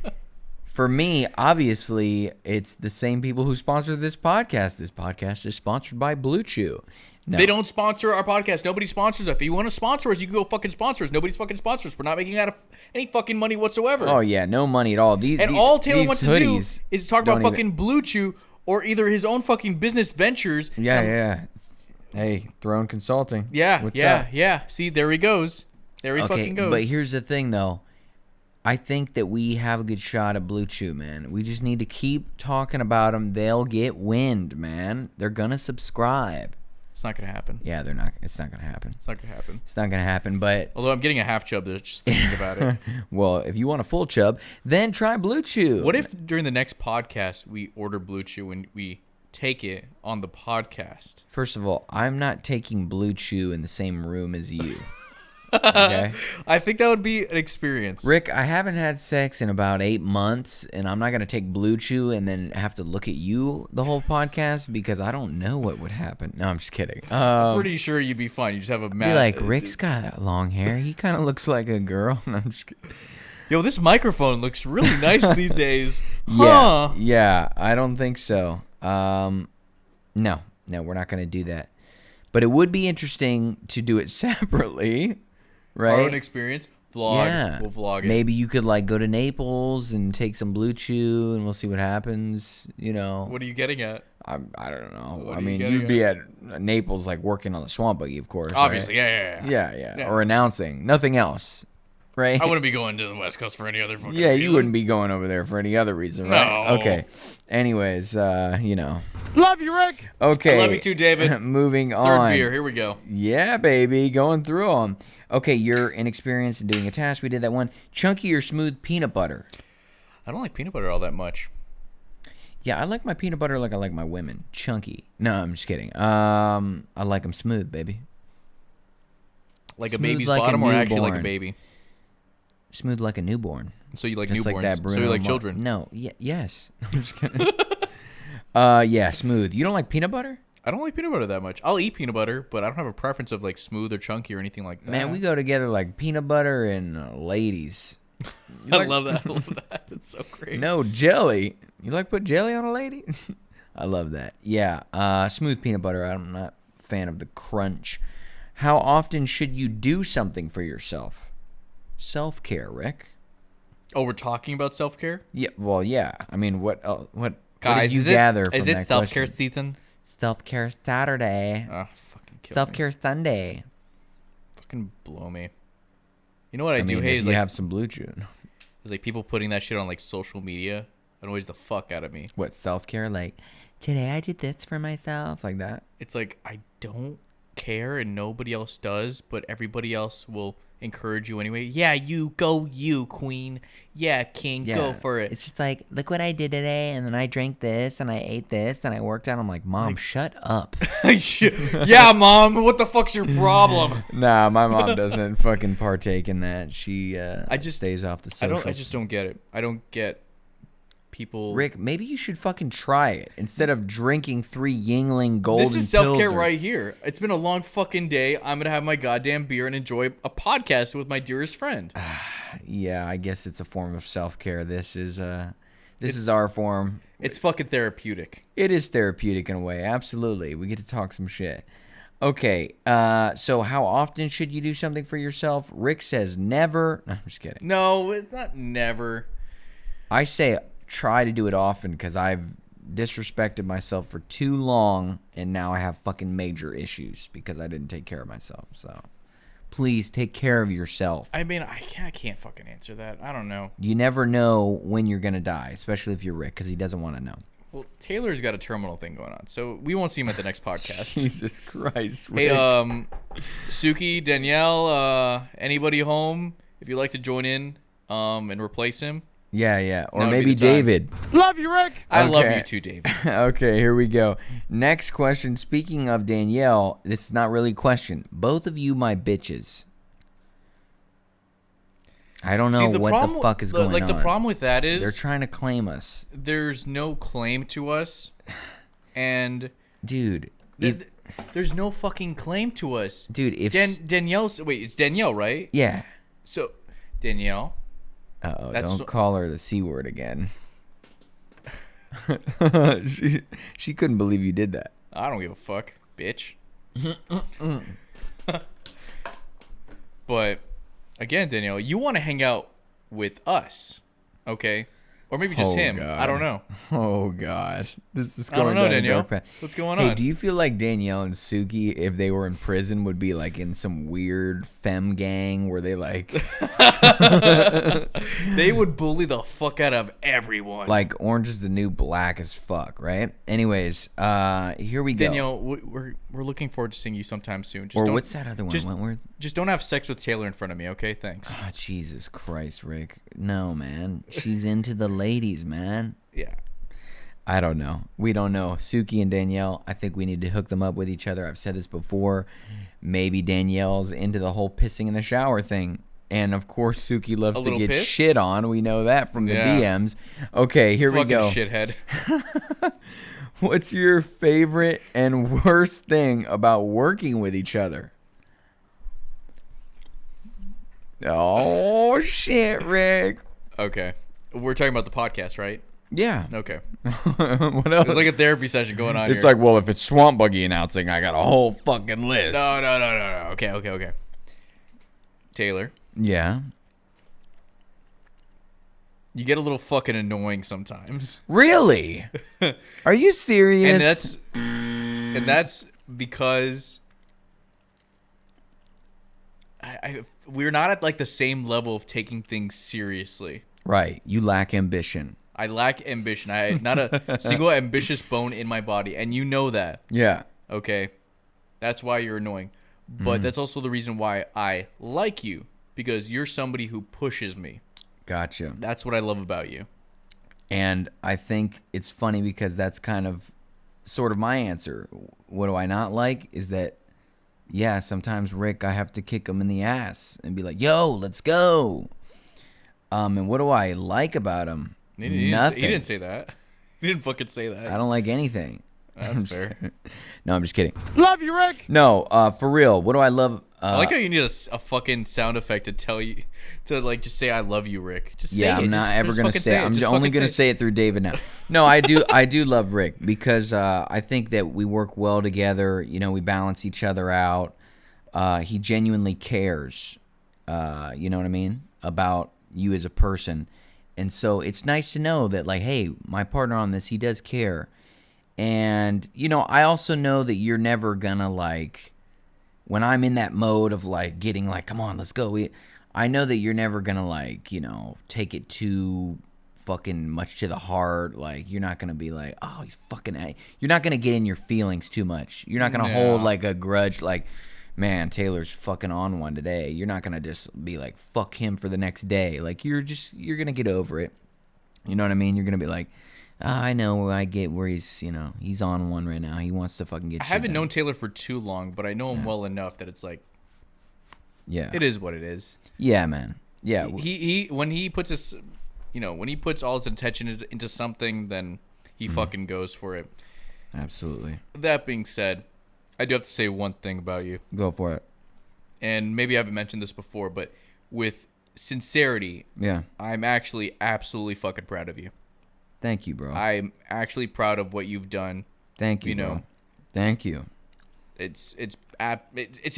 for me, obviously, it's the same people who sponsor this podcast. This podcast is sponsored by Blue Chew. No. They don't sponsor our podcast. Nobody sponsors us. If you want to sponsor us, you can go fucking sponsor us. Nobody's fucking sponsors us. We're not making out of any fucking money whatsoever. Oh yeah, no money at all. All Taylor these wants to hoodies do is talk about don't fucking Blue Chew or either his own fucking business ventures. Yeah. Hey, Throne Consulting. Yeah, What's yeah, up? yeah. See, there he goes. There he fucking goes. But here's the thing, though. I think that we have a good shot at Blue Chew, man. We just need to keep talking about them. They'll get wind, man. They're gonna subscribe. It's not gonna happen. Yeah, they're not. It's not gonna happen. It's not gonna happen. It's not gonna happen. But Although I'm getting a half chub, just thinking about it. well, if you want a full chub, then try Blue Chew. What if during the next podcast we order Blue Chew and we take it on the podcast? First of all, I'm not taking Blue Chew in the same room as you. Okay. I think that would be an experience. Rick, I haven't had sex in about 8 months, and I'm not going to take Blue Chew and then have to look at you the whole podcast because I don't know what would happen. No, I'm just kidding. I'm pretty sure you'd be fine. You just have a Be mad. like, Rick's got long hair. He kind of looks like a girl. No, I'm just kidding. Yo, this microphone looks really nice these days. Huh? Yeah, I don't think so. No, we're not going to do that. But it would be interesting to do it separately, right? Our own experience. Vlog. Yeah. We'll vlog it. Maybe you could like go to Naples and take some Blue Chew and we'll see what happens, you know. What are you getting at? I don't know. What I are you mean, getting you'd be at Naples like working on the swamp buggy, of course. Obviously, right? yeah. Yeah. Or announcing. Nothing else. right? I wouldn't be going to the West Coast for any other fucking Yeah, you reason. wouldn't be going over there for any other reason, right? No. Okay. Anyways, Love you, Rick. Okay. I love you too, David. Moving Third on. beer. Here we go. Yeah, baby, going through them. Okay, you're inexperienced in doing a task. We did that one. Chunky or smooth peanut butter? I don't like peanut butter all that much. Yeah, I like my peanut butter like I like my women. Chunky. No, I'm just kidding. I like them smooth, baby. Like Smooth a baby's like a bottom or actually like a newborn. baby? Smooth like a newborn. So you like Just newborns. like that So Bruno you like Mars. children. No, yes. I'm just kidding. Yeah, smooth. You don't like peanut butter? I don't like peanut butter that much. I'll eat peanut butter, but I don't have a preference of like smooth or chunky or anything like that. Man, we go together like peanut butter and ladies. I love that. I love that. It's so great. No, jelly. You like put jelly on a lady? I love that. Yeah, smooth peanut butter. I'm not a fan of the crunch. How often should you do something for yourself? Self-care, Rick. Oh, we're talking about self-care? Yeah, well, yeah. I mean, what Guys, did you is gather it, from is that it self-care question? season? Self-care Saturday. Oh, fucking kill me. Self-care Sunday. Fucking blow me. You know what I, I do mean, hate if is you like, have some Blue Chew. is like people putting that shit on like social media. It annoys the fuck out of me. What, self-care? Like, today I did this for myself, like that? It's like I don't care and nobody else does, but everybody else will encourage you anyway. Yeah, you go, you queen. Yeah, king, go for it. It's just like, look what I did today, and then I drank this, and I ate this, and I worked out. I'm like, Mom, shut up. Yeah, mom. What the fuck's your problem? Nah, my mom doesn't fucking partake in that. She I just stays off the socials. I just don't get it. I don't get people. Rick, maybe you should fucking try it instead of drinking 3 Yingling Golden This is self-care Pilsner. right here. It's been a long fucking day. I'm gonna have my goddamn beer and enjoy a podcast with my dearest friend. Yeah, I guess it's a form of self-care. This is our form. It's fucking therapeutic. It is therapeutic in a way. Absolutely. We get to talk some shit. Okay, so how often should you do something for yourself? Rick says never. No, I'm just kidding. No, it's not never. I say try to do it often because I've disrespected myself for too long, and now I have fucking major issues because I didn't take care of myself. So please take care of yourself. I mean, I can't fucking answer that. I don't know. You never know when you're going to die, especially if you're Rick, because he doesn't want to know. Well, Taylor's got a terminal thing going on, so we won't see him at the next podcast. Jesus Christ, Rick. Hey, Suki, Danielle, anybody home? If you'd like to join in, and replace him. Yeah. Or That would be maybe the time. David. Love you, Rick. I love Okay. you too, David. Okay, here we go. Next question. Speaking of Danielle, this is not really a question. Both of you my bitches. I don't know what the fuck is going on. Like, the problem with that is They're trying to claim us. there's no claim to us, and Dude, there's no fucking claim to us. if Danielle's wait, it's Danielle, right? yeah. So Danielle, Uh-oh, That's don't so- call her the C word again. she couldn't believe you did that. I don't give a fuck, bitch. But again, Danielle, you want to hang out with us, okay? Or maybe just Oh, him. God. I don't know. Oh God, this is I don't going know, down a Danielle. dark path. What's going Hey, on? do you feel like Danielle and Suki, if they were in prison, would be like in some weird femme gang where they like They would bully the fuck out of everyone. like Orange is the New Black as fuck, right? Anyways, here we go. Danielle, we're looking forward to seeing you sometime soon. Just Or don't- what's that other one? just- Wentworth? Just don't have sex with Taylor in front of me, okay? Thanks. Oh, Jesus Christ, Rick. No, man. She's into the ladies, man. Yeah. I don't know. We don't know. Suki and Danielle, I think we need to hook them up with each other. I've said this before. Maybe Danielle's into the whole pissing in the shower thing. And, of course, Suki loves A to little get piss? shit on. We know that from the Yeah. DMs. Okay, here Fucking we go. shithead. What's your favorite and worst thing about working with each other? Oh, shit, Rick. Okay. We're talking about the podcast, right? Yeah. Okay. What else? It's like a therapy session going on It's here. like, well, if it's Swamp Buggy announcing, I got a whole fucking list. No. Okay. Taylor, Yeah. you get a little fucking annoying sometimes. Really? Are you serious? And that's because we're not at like the same level of taking things seriously. Right. You lack ambition. I lack ambition. I not a single ambitious bone in my body, and you know that. Yeah. Okay, that's why you're annoying, but that's also the reason why I like you, because you're somebody who pushes me. Gotcha. That's what I love about you. And I think it's funny because that's kind of sort of my answer. What do I not like is that, yeah, sometimes Rick, I have to kick him in the ass and be like, yo, let's go. And what do I like about him? Nothing. He didn't say that. He didn't fucking say that. I don't like anything. That's fair. No, I'm just kidding. Love you, Rick. No, for real. What do I love? I like how you need a fucking sound effect to tell you to like just say I love you, Rick. Just say yeah, it. I'm not ever gonna say it. I'm Just only fucking gonna say it through David now. No, I do love Rick because I think that we work well together. You know, we balance each other out. He genuinely cares. You know what I mean, about you as a person, and so it's nice to know that, like, hey, my partner on this, he does care. And you know, I also know that you're never gonna, like, when I'm in that mode of like getting like, come on, let's go. I know that you're never gonna, like, you know, take it too fucking much to the heart. Like, you're not gonna be like, oh, he's fucking. You're not gonna get in your feelings too much. You're not gonna hold like a grudge. Like, man, Taylor's fucking on one today. You're not gonna just be like, fuck him for the next day. Like, you're gonna get over it. You know what I mean? You're gonna be like, I know, I get where he's, you know, he's on one right now. He wants to fucking get shit I haven't done. known Taylor for too long, but I know him well enough that it's like, yeah, it is what it is. Yeah, man. Yeah. He when he puts his, you know, when he puts all his attention into something, then he fucking goes for it. Absolutely. That being said, I do have to say one thing about you. Go for it. And maybe I haven't mentioned this before, but with sincerity, Yeah. I'm actually absolutely fucking proud of you. Thank you, bro. I'm actually proud of what you've done. Thank you, know. bro. Thank you. It's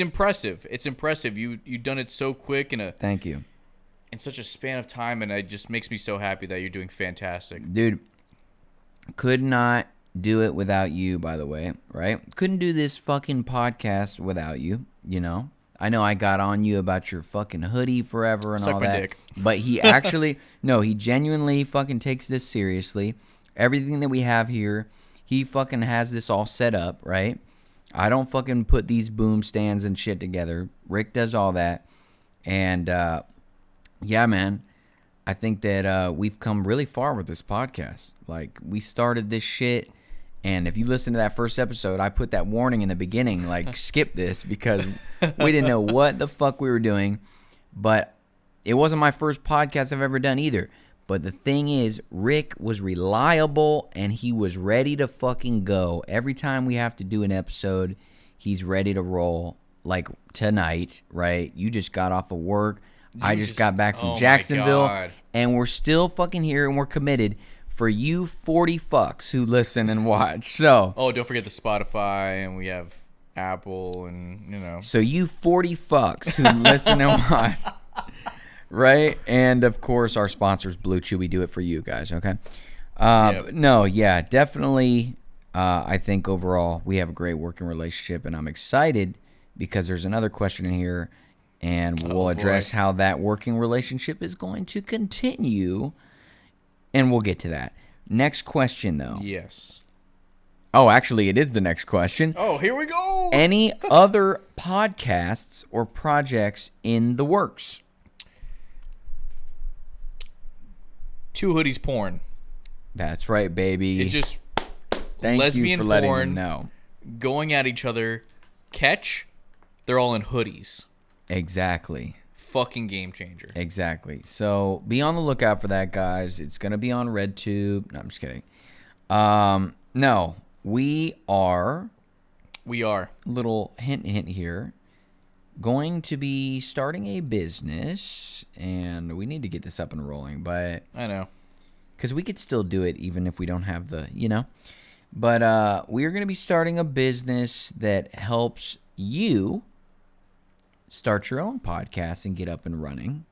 impressive. It's impressive. You've done it so quick Thank you. in such a span of time, and it just makes me so happy that you're doing fantastic. Dude, could not do it without you, by the way, right? Couldn't do this fucking podcast without you, you know? I know I got on you about your fucking hoodie forever and Suck all my that. dick. But he actually, no, he genuinely fucking takes this seriously. Everything that we have here, he fucking has this all set up, right? I don't fucking put these boom stands and shit together. Rick does all that. And, yeah, man, I think that we've come really far with this podcast. Like, we started this shit. And if you listen to that first episode, I put that warning in the beginning, like, skip this, because we didn't know what the fuck we were doing. But it wasn't my first podcast I've ever done either. But the thing is, Rick was reliable, and he was ready to fucking go. Every time we have to do an episode, he's ready to roll. Like tonight, right? You just got off of work. I just got back from Jacksonville. And we're still fucking here, and we're committed. For you 40 fucks who listen and watch. So, oh, don't forget the Spotify, and we have Apple, and, you know. So you 40 fucks who listen and watch. Right? And, of course, our sponsors, Blue Chew. We do it for you guys, okay? Yep. No, yeah, definitely. I think overall we have a great working relationship, and I'm excited because there's another question in here, and we'll address how that working relationship is going to continue. And we'll get to that. Next question, though. Yes. Oh, actually, it is the next question. Oh, here we go. Any other podcasts or projects in the works? Two Hoodies porn. That's right, baby. It's just Thank lesbian you for letting porn me know. Going at each other. Catch. They're all in hoodies. Exactly. Fucking game changer. Exactly. So be on the lookout for that, guys. It's going to be on RedTube. No, I'm just kidding. No, we are. Little hint here. Going to be starting a business, and we need to get this up and rolling, but I know. Because we could still do it even if we don't have the, you know. But we're going to be starting a business that helps you start your own podcast and get up and running,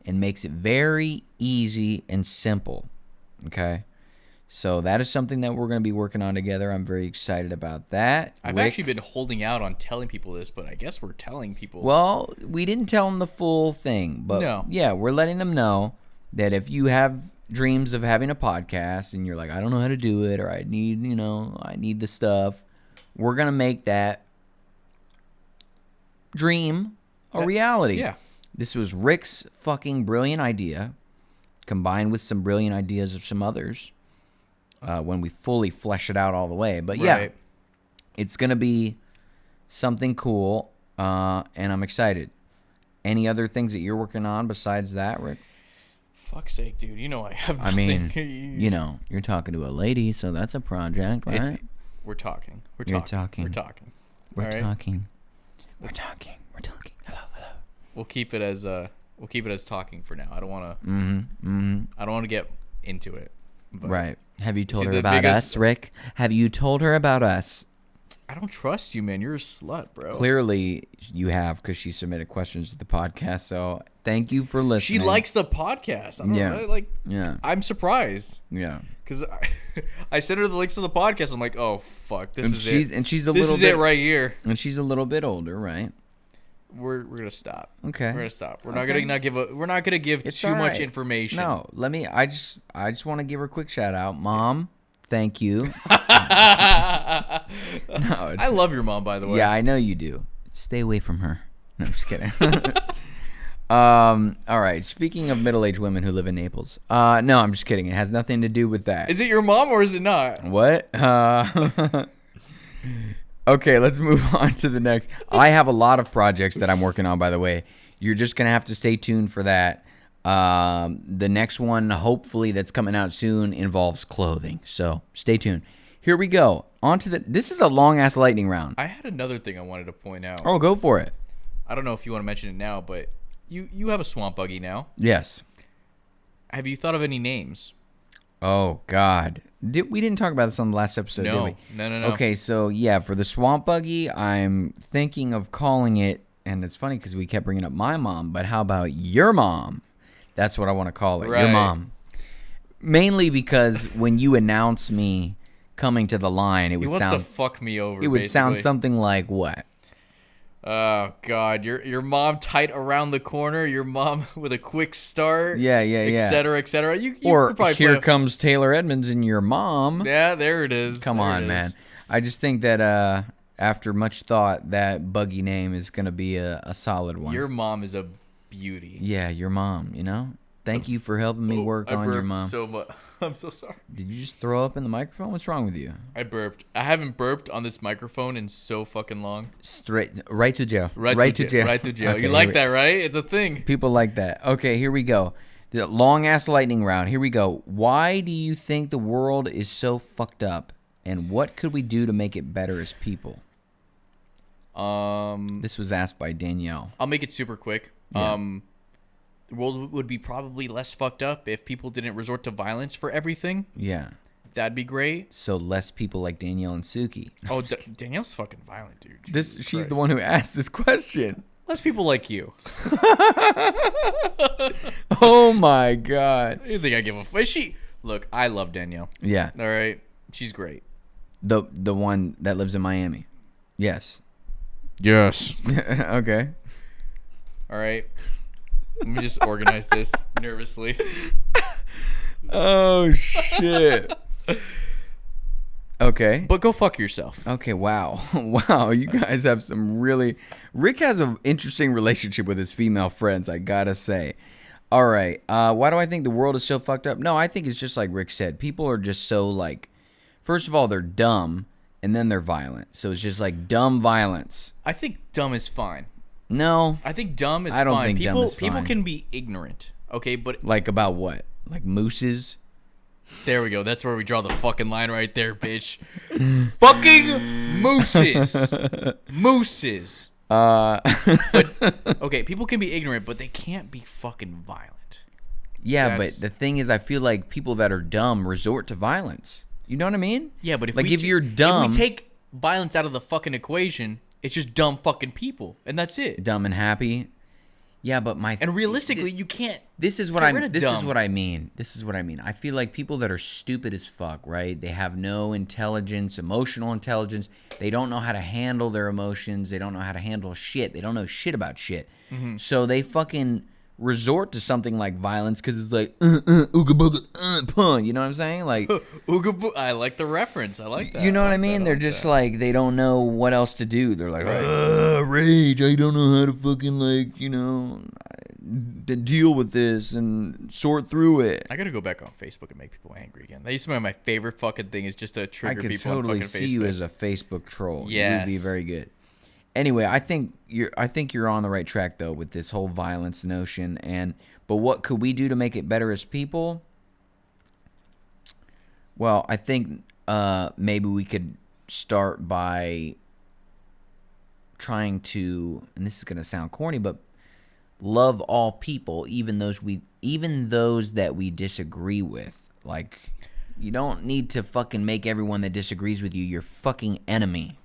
and makes it very easy and simple. Okay? So that is something that we're going to be working on together. I'm very excited about that. I've actually been holding out on telling people this, but I guess we're telling people. Well, we didn't tell them the full thing, but No. yeah, we're letting them know that if you have dreams of having a podcast and you're like, I don't know how to do it, or I need the stuff, we're going to make that dream a reality. Yeah. This was Rick's fucking brilliant idea, combined with some brilliant ideas of some others. When we fully flesh it out all the way. But yeah, it's going to be something cool, and I'm excited. Any other things that you're working on besides that, Rick? Fuck's sake, dude. You know I have I nothing. mean, you're talking to a lady, so that's a project, right? We're talking. We're You're talking. talking. We're talking. We're All right? talking. We're talking. We're talking. Hello. We'll keep it as talking for now. I don't want to. Mm-hmm. I don't want to get into it. But Right. Have you told See, her the about biggest- us, Rick? Have you told her about us? I don't trust you, man. You're a slut, bro. Clearly, you have, because she submitted questions to the podcast. So thank you for She listening. likes the podcast. I don't Yeah. know, like. Yeah. I'm surprised Yeah. because I sent her the links to the podcast. I'm like, oh fuck, this And is she's it. and she's a This little is bit it right here. and she's a little bit older, right? We're gonna stop. Okay. We're gonna stop. We're not Okay. gonna not give a. We're not gonna give It's too all much right. information. No, I just want to give her a quick shout out, Mom. Thank you. No, I love your mom, by the way. yeah, I know you do. Stay away from her. No, I'm just kidding. All right. Speaking of middle-aged women who live in Naples, no, I'm just kidding. It has nothing to do with that. Is it your mom or is it not? What? Okay, let's move on to the next. I have a lot of projects that I'm working on, by the way. You're just going to have to stay tuned for that. The next one, hopefully, that's coming out soon involves clothing. So stay tuned. Here we go. This is a long-ass lightning round. I had another thing I wanted to point out. Oh, go for it. I don't know if you want to mention it now, but you have a swamp buggy now. Yes. Have you thought of any names? Oh, God. We didn't talk about this on the last episode, did we? No. Okay, so yeah, for the swamp buggy, I'm thinking of calling it, and it's funny because we kept bringing up my mom, but how about your mom? That's what I want to call it, your Right. mom. Mainly because when you announce me coming to the line, it He would wants sound to fuck me over. it would sound basically. something like what? Oh God, your mom tight around the corner. Your mom with a quick start. Yeah, et cetera, et cetera. You Or could probably here play comes Taylor Edmonds and your mom. Yeah, there it is. Come There on, it man. is. I just think that after much thought, that buggy name is going to be a solid one. Your mom is a beauty. Yeah, your mom, Thank you for helping me work on your burped mom. so much. I'm so sorry. Did you just throw up in the microphone? What's wrong with you? I burped. I haven't burped on this microphone in so fucking long. Right to jail. Right to jail. Right to jail. Okay, You like that, right? It's a thing. People like that. Okay, here we go. The long ass lightning round. Here we go. Why do you think the world is so fucked up? And what could we do to make it better as people? This was asked by Danielle. I'll make it super quick. Yeah. The world would be probably less fucked up if people didn't resort to violence for everything. Yeah. That'd be great. So less people like Danielle and Suki. Oh, Danielle's fucking violent, dude. She's the one who asked this question. Less people like you. Oh my god. You think I give a fuck? Look, I love Danielle. Yeah. All right, she's great. The one that lives in Miami. Yes. Yes. Okay. All right. Let me just organize this nervously. Oh shit. Okay. But go fuck yourself. Okay, wow. Wow, you guys have some really Rick has an interesting relationship with his female friends, I got to say. All right. Why do I think the world is so fucked up? No, I think it's just like Rick said. People are just so like first of all, they're dumb and then they're violent. So it's just like dumb violence. I think dumb is fine. No. I think dumb is I don't fine. think dumb is People fine. can be ignorant, okay? But Like about what? Like mooses? there we go. That's where we draw the fucking line right there, bitch. Fucking mooses. Mooses. Okay, people can be ignorant, but they can't be fucking violent. Yeah, That's- but the thing is I feel like people that are dumb resort to violence. You know what I mean? Yeah, but if like we if you're dumb, if we take violence out of the fucking equation, it's just dumb fucking people, and that's it. dumb and happy. Yeah, but And realistically, you can't. This is what get rid of This dumb. is what I mean. This is what I mean. I feel like people that are stupid as fuck, right? They have no intelligence, emotional intelligence. They don't know how to handle their emotions. They don't know how to handle shit. They don't know shit about shit. So they fucking resort to something like violence because it's like ooga booga pun. You know what I'm saying? Like Oogaboo. I like the reference. I like that. you know I what I like mean? that. They're just like they don't know what else to do. They're like rage. I don't know how to fucking like to deal with this and sort through it. I gotta go back on Facebook and make people angry again. That used to be my favorite fucking thing, is just to I trigger could people totally on fucking see Facebook. you as a Facebook troll. You would be Yes. very good. Anyway, I think you're on the right track though with this whole violence notion. But what could we do to make it better as people? Well, I think maybe we could start by trying to, and this is gonna sound corny, but love all people, even those that we disagree with. Like, you don't need to fucking make everyone that disagrees with you your fucking enemy.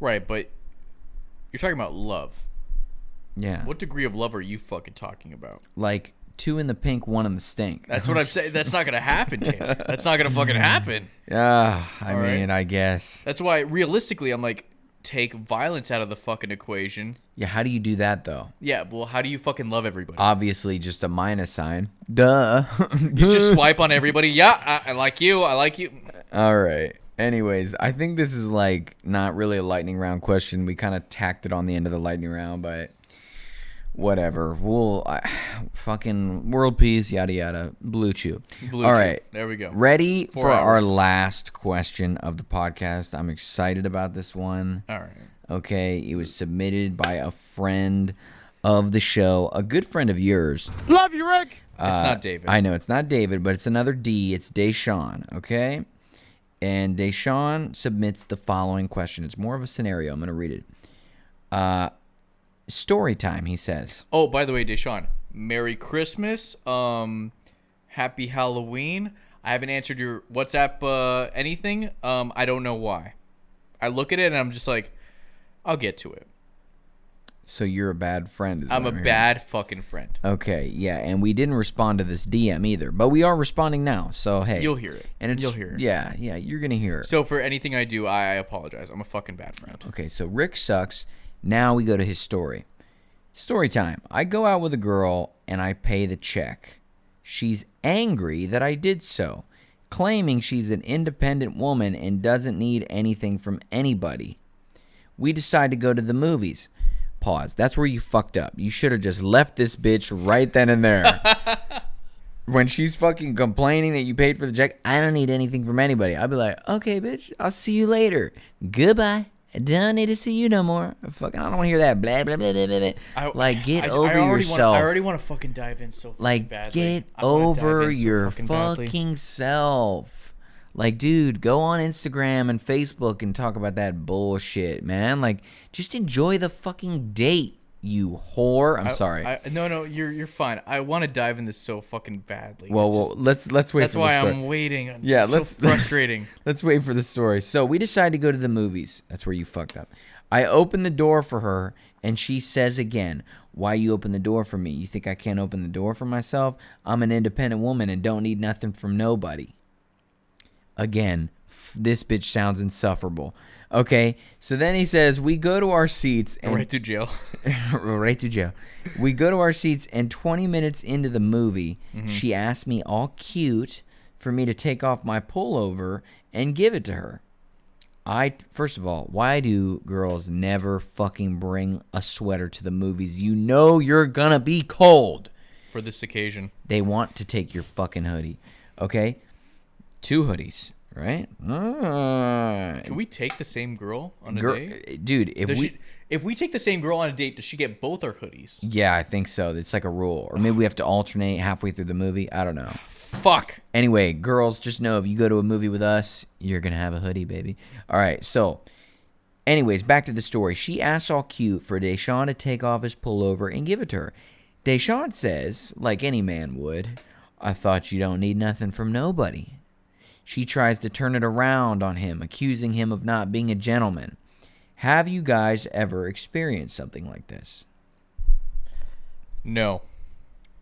Right, but you're talking about love. Yeah. What degree of love are you fucking talking about? Like 2 in the pink, 1 in the stink. That's what I'm saying. That's not gonna happen, Taylor. That's not gonna fucking happen. Yeah, I All mean, right. I guess. That's why, realistically, I'm like, take violence out of the fucking equation. Yeah, how do you do that though? Yeah, well, how do you fucking love everybody? Obviously, just a minus sign. Duh. You just swipe on everybody. Yeah, I like you. I like you. All right. Anyways, I think this is like not really a lightning round question. We kind of tacked it on the end of the lightning round, but whatever. Fucking world peace, yada yada. Blue Chew. Blue All Chew. right. There we go. Ready 4 for our hours. last question of the podcast. I'm excited about this one. All right. Okay, it was submitted by a friend of the show, a good friend of yours. Love you, Rick. It's not David. I know it's not David, but it's another D. It's Deshaun, okay? And Deshaun submits the following question. It's more of a scenario. I'm going to read it. Story time, he says. Oh, by the way, Deshaun, Merry Christmas. Happy Halloween. I haven't answered your WhatsApp anything. I don't know why. I look at it and I'm just like, I'll get to it. So you're a bad friend. I'm a bad fucking friend. Okay, yeah, and we didn't respond to this DM either, but we are responding now. So hey, You'll hear it. and You'll hear it. Yeah, you're gonna hear it. So for anything I do, I apologize. I'm a fucking bad friend. Okay, so Rick sucks. Now we go to his story. Story time. I go out with a girl and I pay the check. She's angry that I did so, claiming she's an independent woman and doesn't need anything from anybody. We decide to go to the movies. Pause. That's where you fucked up. You should have just left this bitch right then and there. When she's fucking complaining that you paid for the check, I don't need anything from anybody. I'll be like, okay, bitch, I'll see you later. Goodbye. I don't need to see you no more. Fucking, I don't want to hear that. Blah, blah, blah, blah, blah. Like, get over yourself. I already want to fucking dive in so fucking Like, badly. get I wanna dive over in so your badly. fucking self. Like, dude, go on Instagram and Facebook and talk about that bullshit, man. Like, just enjoy the fucking date, you whore. I'm sorry. No, you're fine. I want to dive in this so fucking badly. Well, let's wait. that's for the why story. I'm waiting. It's Yeah, so let's frustrating. Let's wait for the story. So we decide to go to the movies. That's where you fucked up. I open the door for her, and she says again, "Why you open the door for me? You think I can't open the door for myself? I'm an independent woman and don't need nothing from nobody." Again, this bitch sounds insufferable. Okay, so then he says, we go to our seats. And Right to jail. right to jail. We go to our seats, and 20 minutes into the movie, she asked me all cute for me to take off my pullover and give it to her. First of all, why do girls never fucking bring a sweater to the movies? You know you're gonna be cold. For this occasion. They want to take your fucking hoodie. Okay? 2 hoodies, right? Can we take the same girl on a Girl, date? dude, If we take the same girl on a date, does she get both our hoodies? yeah, I think so. It's like a rule. Or maybe we have to alternate halfway through the movie. I don't know. Fuck. Anyway, girls, just know if you go to a movie with us, you're going to have a hoodie, baby. All right, so anyways, back to the story. She asks all cute for Deshaun to take off his pullover and give it to her. Deshaun says, like any man would, I thought you don't need nothing from nobody. She tries to turn it around on him, accusing him of not being a gentleman. Have you guys ever experienced something like this? No.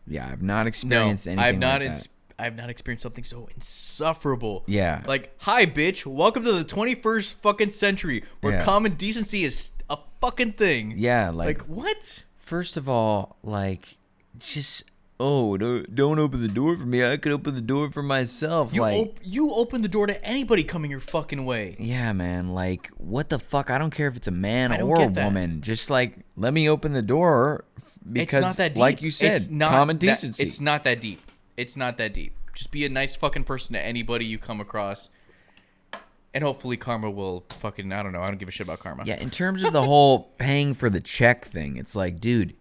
Yeah, I've not experienced anything like that. I've not experienced something so insufferable. Yeah. Like, hi, bitch. Welcome to the 21st fucking century where common decency is a fucking thing. Yeah, Like, what? First of all, like, just, don't open the door for me. I could open the door for myself. You open the door to anybody coming your fucking way. Yeah, man. Like, what the fuck? I don't care if it's a man I don't or a get that. woman. Just, like, let me open the door because, It's not that deep. like you said, It's not common that- decency. It's not that deep. It's not that deep. Just be a nice fucking person to anybody you come across. And hopefully karma will fucking, I don't know. I don't give a shit about karma. Yeah, in terms of the whole paying for the check thing, it's like, dude,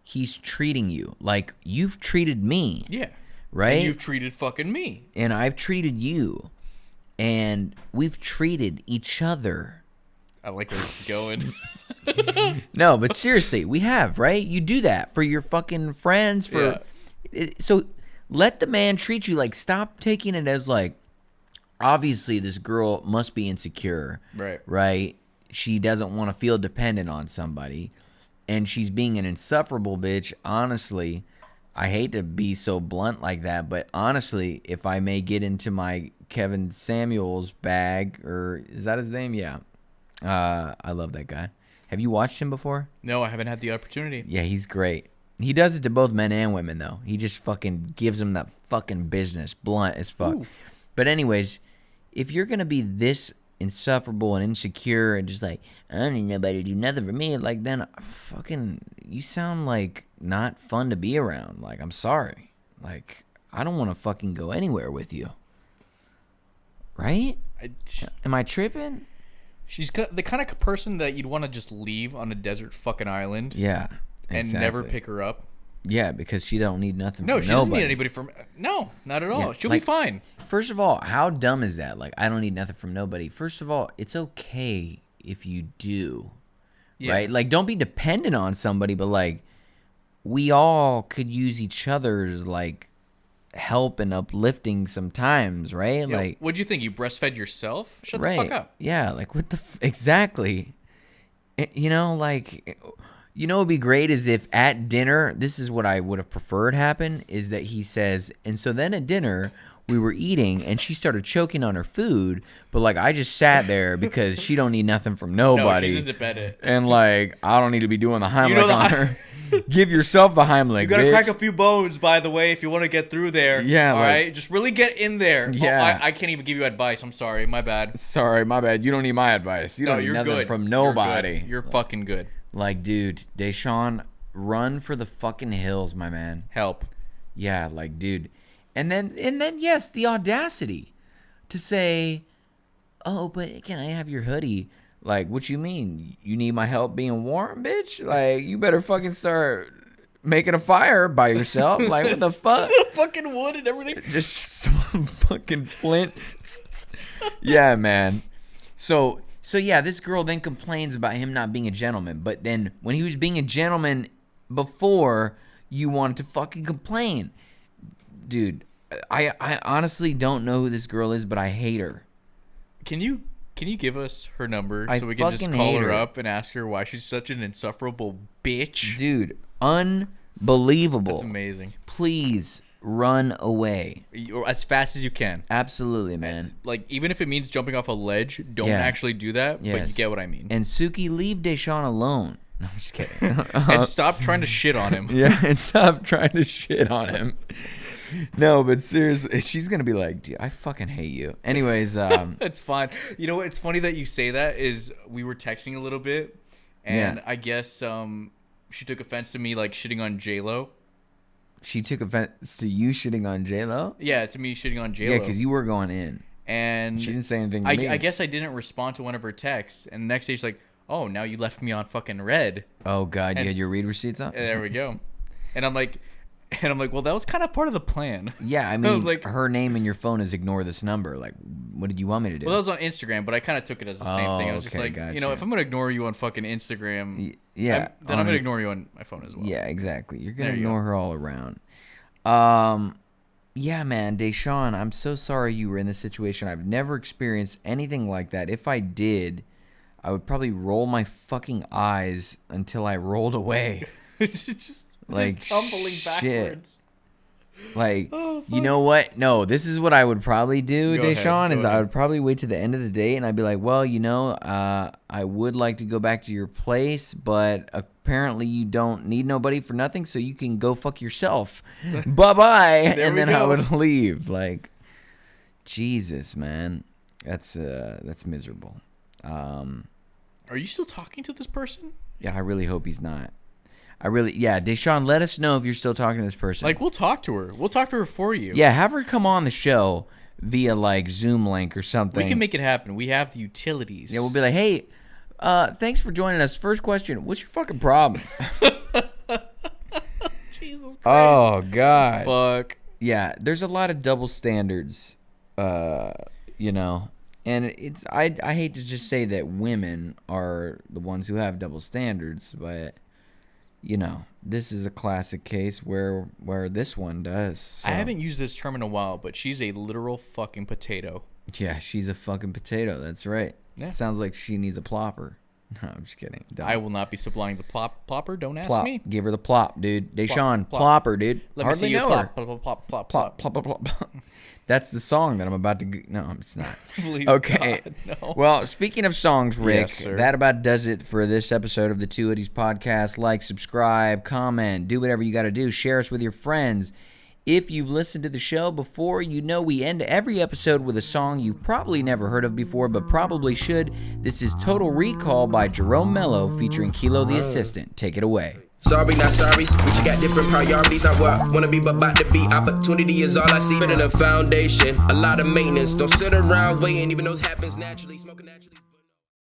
he's treating you like you've treated me. Yeah. Right? And you've treated fucking me. And I've treated you. And we've treated each other. I like where this is going. No, but seriously, we have, right? You do that for your fucking friends. So let the man treat you like, stop taking it as like, obviously this girl must be insecure. Right. Right? She doesn't want to feel dependent on somebody. And she's being an insufferable bitch. Honestly, I hate to be so blunt like that, but honestly, if I may get into my Kevin Samuels bag, or is that his name? Yeah. I love that guy. Have you watched him before? No, I haven't had the opportunity. Yeah, he's great. He does it to both men and women, though. He just fucking gives them that fucking business, blunt as fuck. Ooh. But anyways, if you're gonna be this insufferable and insecure and just like, I don't need nobody to do nothing for me, like, then fucking, you sound like not fun to be around. Like, I'm sorry. Like, I don't want to fucking go anywhere with you. Right? Am I tripping? She's the kind of person that you'd want to just leave on a desert fucking island. Yeah. And never pick her up. Yeah, because she don't need nothing No, from she nobody. doesn't need anybody from... No, not at all. Yeah, She'll like, be fine. First of all, how dumb is that? Like, I don't need nothing from nobody. First of all, it's okay if you do. Yeah. Right? Like, don't be dependent on somebody, but, like, we all could use each other's, like, help and uplifting sometimes, right? Yeah, like, what'd you think? You breastfed yourself? Shut right. the fuck up. Yeah, like, what the... Exactly. You know, like... You know what would be great is if at dinner, this is what I would have preferred happen, is that he says, and so then at dinner, we were eating, and she started choking on her food, but, like, I just sat there because she don't need nothing from nobody. No, she's independent. And, like, I don't need to be doing the Heimlich You know on her. Give yourself the Heimlich, You gotta bitch. crack a few bones, by the way, if you want to get through there. Yeah, all like- right? Just really get in there. Yeah. Oh, I can't even give you advice. I'm sorry. My bad. Sorry, my bad. You don't need my advice. You No, don't need you're nothing good. from You're good. nobody. You're fucking good. Like, dude, Deshaun, run for the fucking hills, my man. Help. Yeah, like, dude. And then yes, the audacity to say, "Oh, but can I have your hoodie?" Like, what you mean? You need my help being warm, bitch? Like, you better fucking start making a fire by yourself. Like, what the fuck? Fucking wood and everything. Just some fucking flint. Yeah, man. So yeah, this girl then complains about him not being a gentleman. But then when he was being a gentleman before, you wanted to fucking complain. Dude, I honestly don't know who this girl is, but I hate her. Can you give us her number I so we can just fucking call hate her her. up and ask her why she's such an insufferable bitch? Dude, unbelievable. That's amazing. Please run away. Or as fast as you can. Absolutely, man. Like, even if it means jumping off a ledge, don't Yeah. actually do that, but you Yes. get what I mean. And Suki, leave Deshaun alone. No, I'm just kidding. And stop trying to shit on him. Yeah, and stop trying to shit on him. No, but seriously, she's gonna be like, dude, I fucking hate you. Anyways, That's fine. You know what? It's funny that you say that. Is we were texting a little bit, and Yeah. I guess she took offense to me like shitting on J-Lo. she took offense to you shitting on J-Lo? Yeah, to me shitting on J-Lo. Yeah, because you were going in. and She didn't say anything to me. I guess I didn't respond to one of her texts, and the next day she's like, "Oh, now you left me on fucking red." Oh, God, you had And your read receipts up? And there we go. And I'm like, well, that was kind of part of the plan. Yeah, I was mean, like- her name in your phone is ignore this number. Like, what did you want me to do? Well, that was on Instagram, but I kind of took it as the same thing. I was just okay, like, gotcha. if I'm gonna ignore you on fucking Instagram, yeah. then I'm gonna ignore you on my phone as well. Yeah, exactly. You're going There to you ignore her all around. Yeah, man, Deshaun, I'm so sorry you were in this situation. I've never experienced anything like that. If I did, I would probably roll my fucking eyes until I rolled away. It's just Like, Just tumbling shit. backwards. Like, you know what? No, this is what I would probably do, Go ahead, Deshaun, go is I ahead. would probably wait to the end of the date and I'd be like, well, I would like to go back to your place, but apparently you don't need nobody for nothing, so you can go fuck yourself. Bye-bye. There And we then I go. would leave. Like, Jesus, man. That's miserable. Are you still talking to this person? Yeah, I really hope he's not. Deshaun, let us know if you're still talking to this person. Like, we'll talk to her. We'll talk to her for you. Yeah, have her come on the show via like Zoom link or something. We can make it happen. We have the utilities. Yeah, we'll be like, hey, thanks for joining us. First question, what's your fucking problem? Jesus Christ. Oh God. Fuck. Yeah, there's a lot of double standards, and it's I hate to just say that women are the ones who have double standards, but this is a classic case where this one does. So. I haven't used this term in a while, but she's a literal fucking potato. Yeah, she's a fucking potato. That's right. Yeah. Sounds like she needs a plopper. No, I'm just kidding. Don't. I will not be supplying the plopper. Don't ask Plop. me. Give her the plop, dude. Deshaun, Plop. plopper, dude. Let Hardly me see you know her. plop, plop, plop, plop, Plop, plop. plop, plop, plop. That's the song that I'm about to. No, it's not. Please, Okay. God, no. Well, speaking of songs, Rick, Yes, sir. that about does it for this episode of the Two Hoodies podcast. Like, subscribe, comment, do whatever you got to do. Share us with your friends. If you've listened to the show before, we end every episode with a song you've probably never heard of before, but probably should. This is Total Recall by Jerome Mello featuring Kilo the Assistant. Take it away. Sorry, not sorry. We just got different priorities. Not what I wanna be, but about to be. Opportunity is all I see. Better than foundation. A lot of maintenance. Don't sit around waiting, even though it happens naturally. Smoking naturally.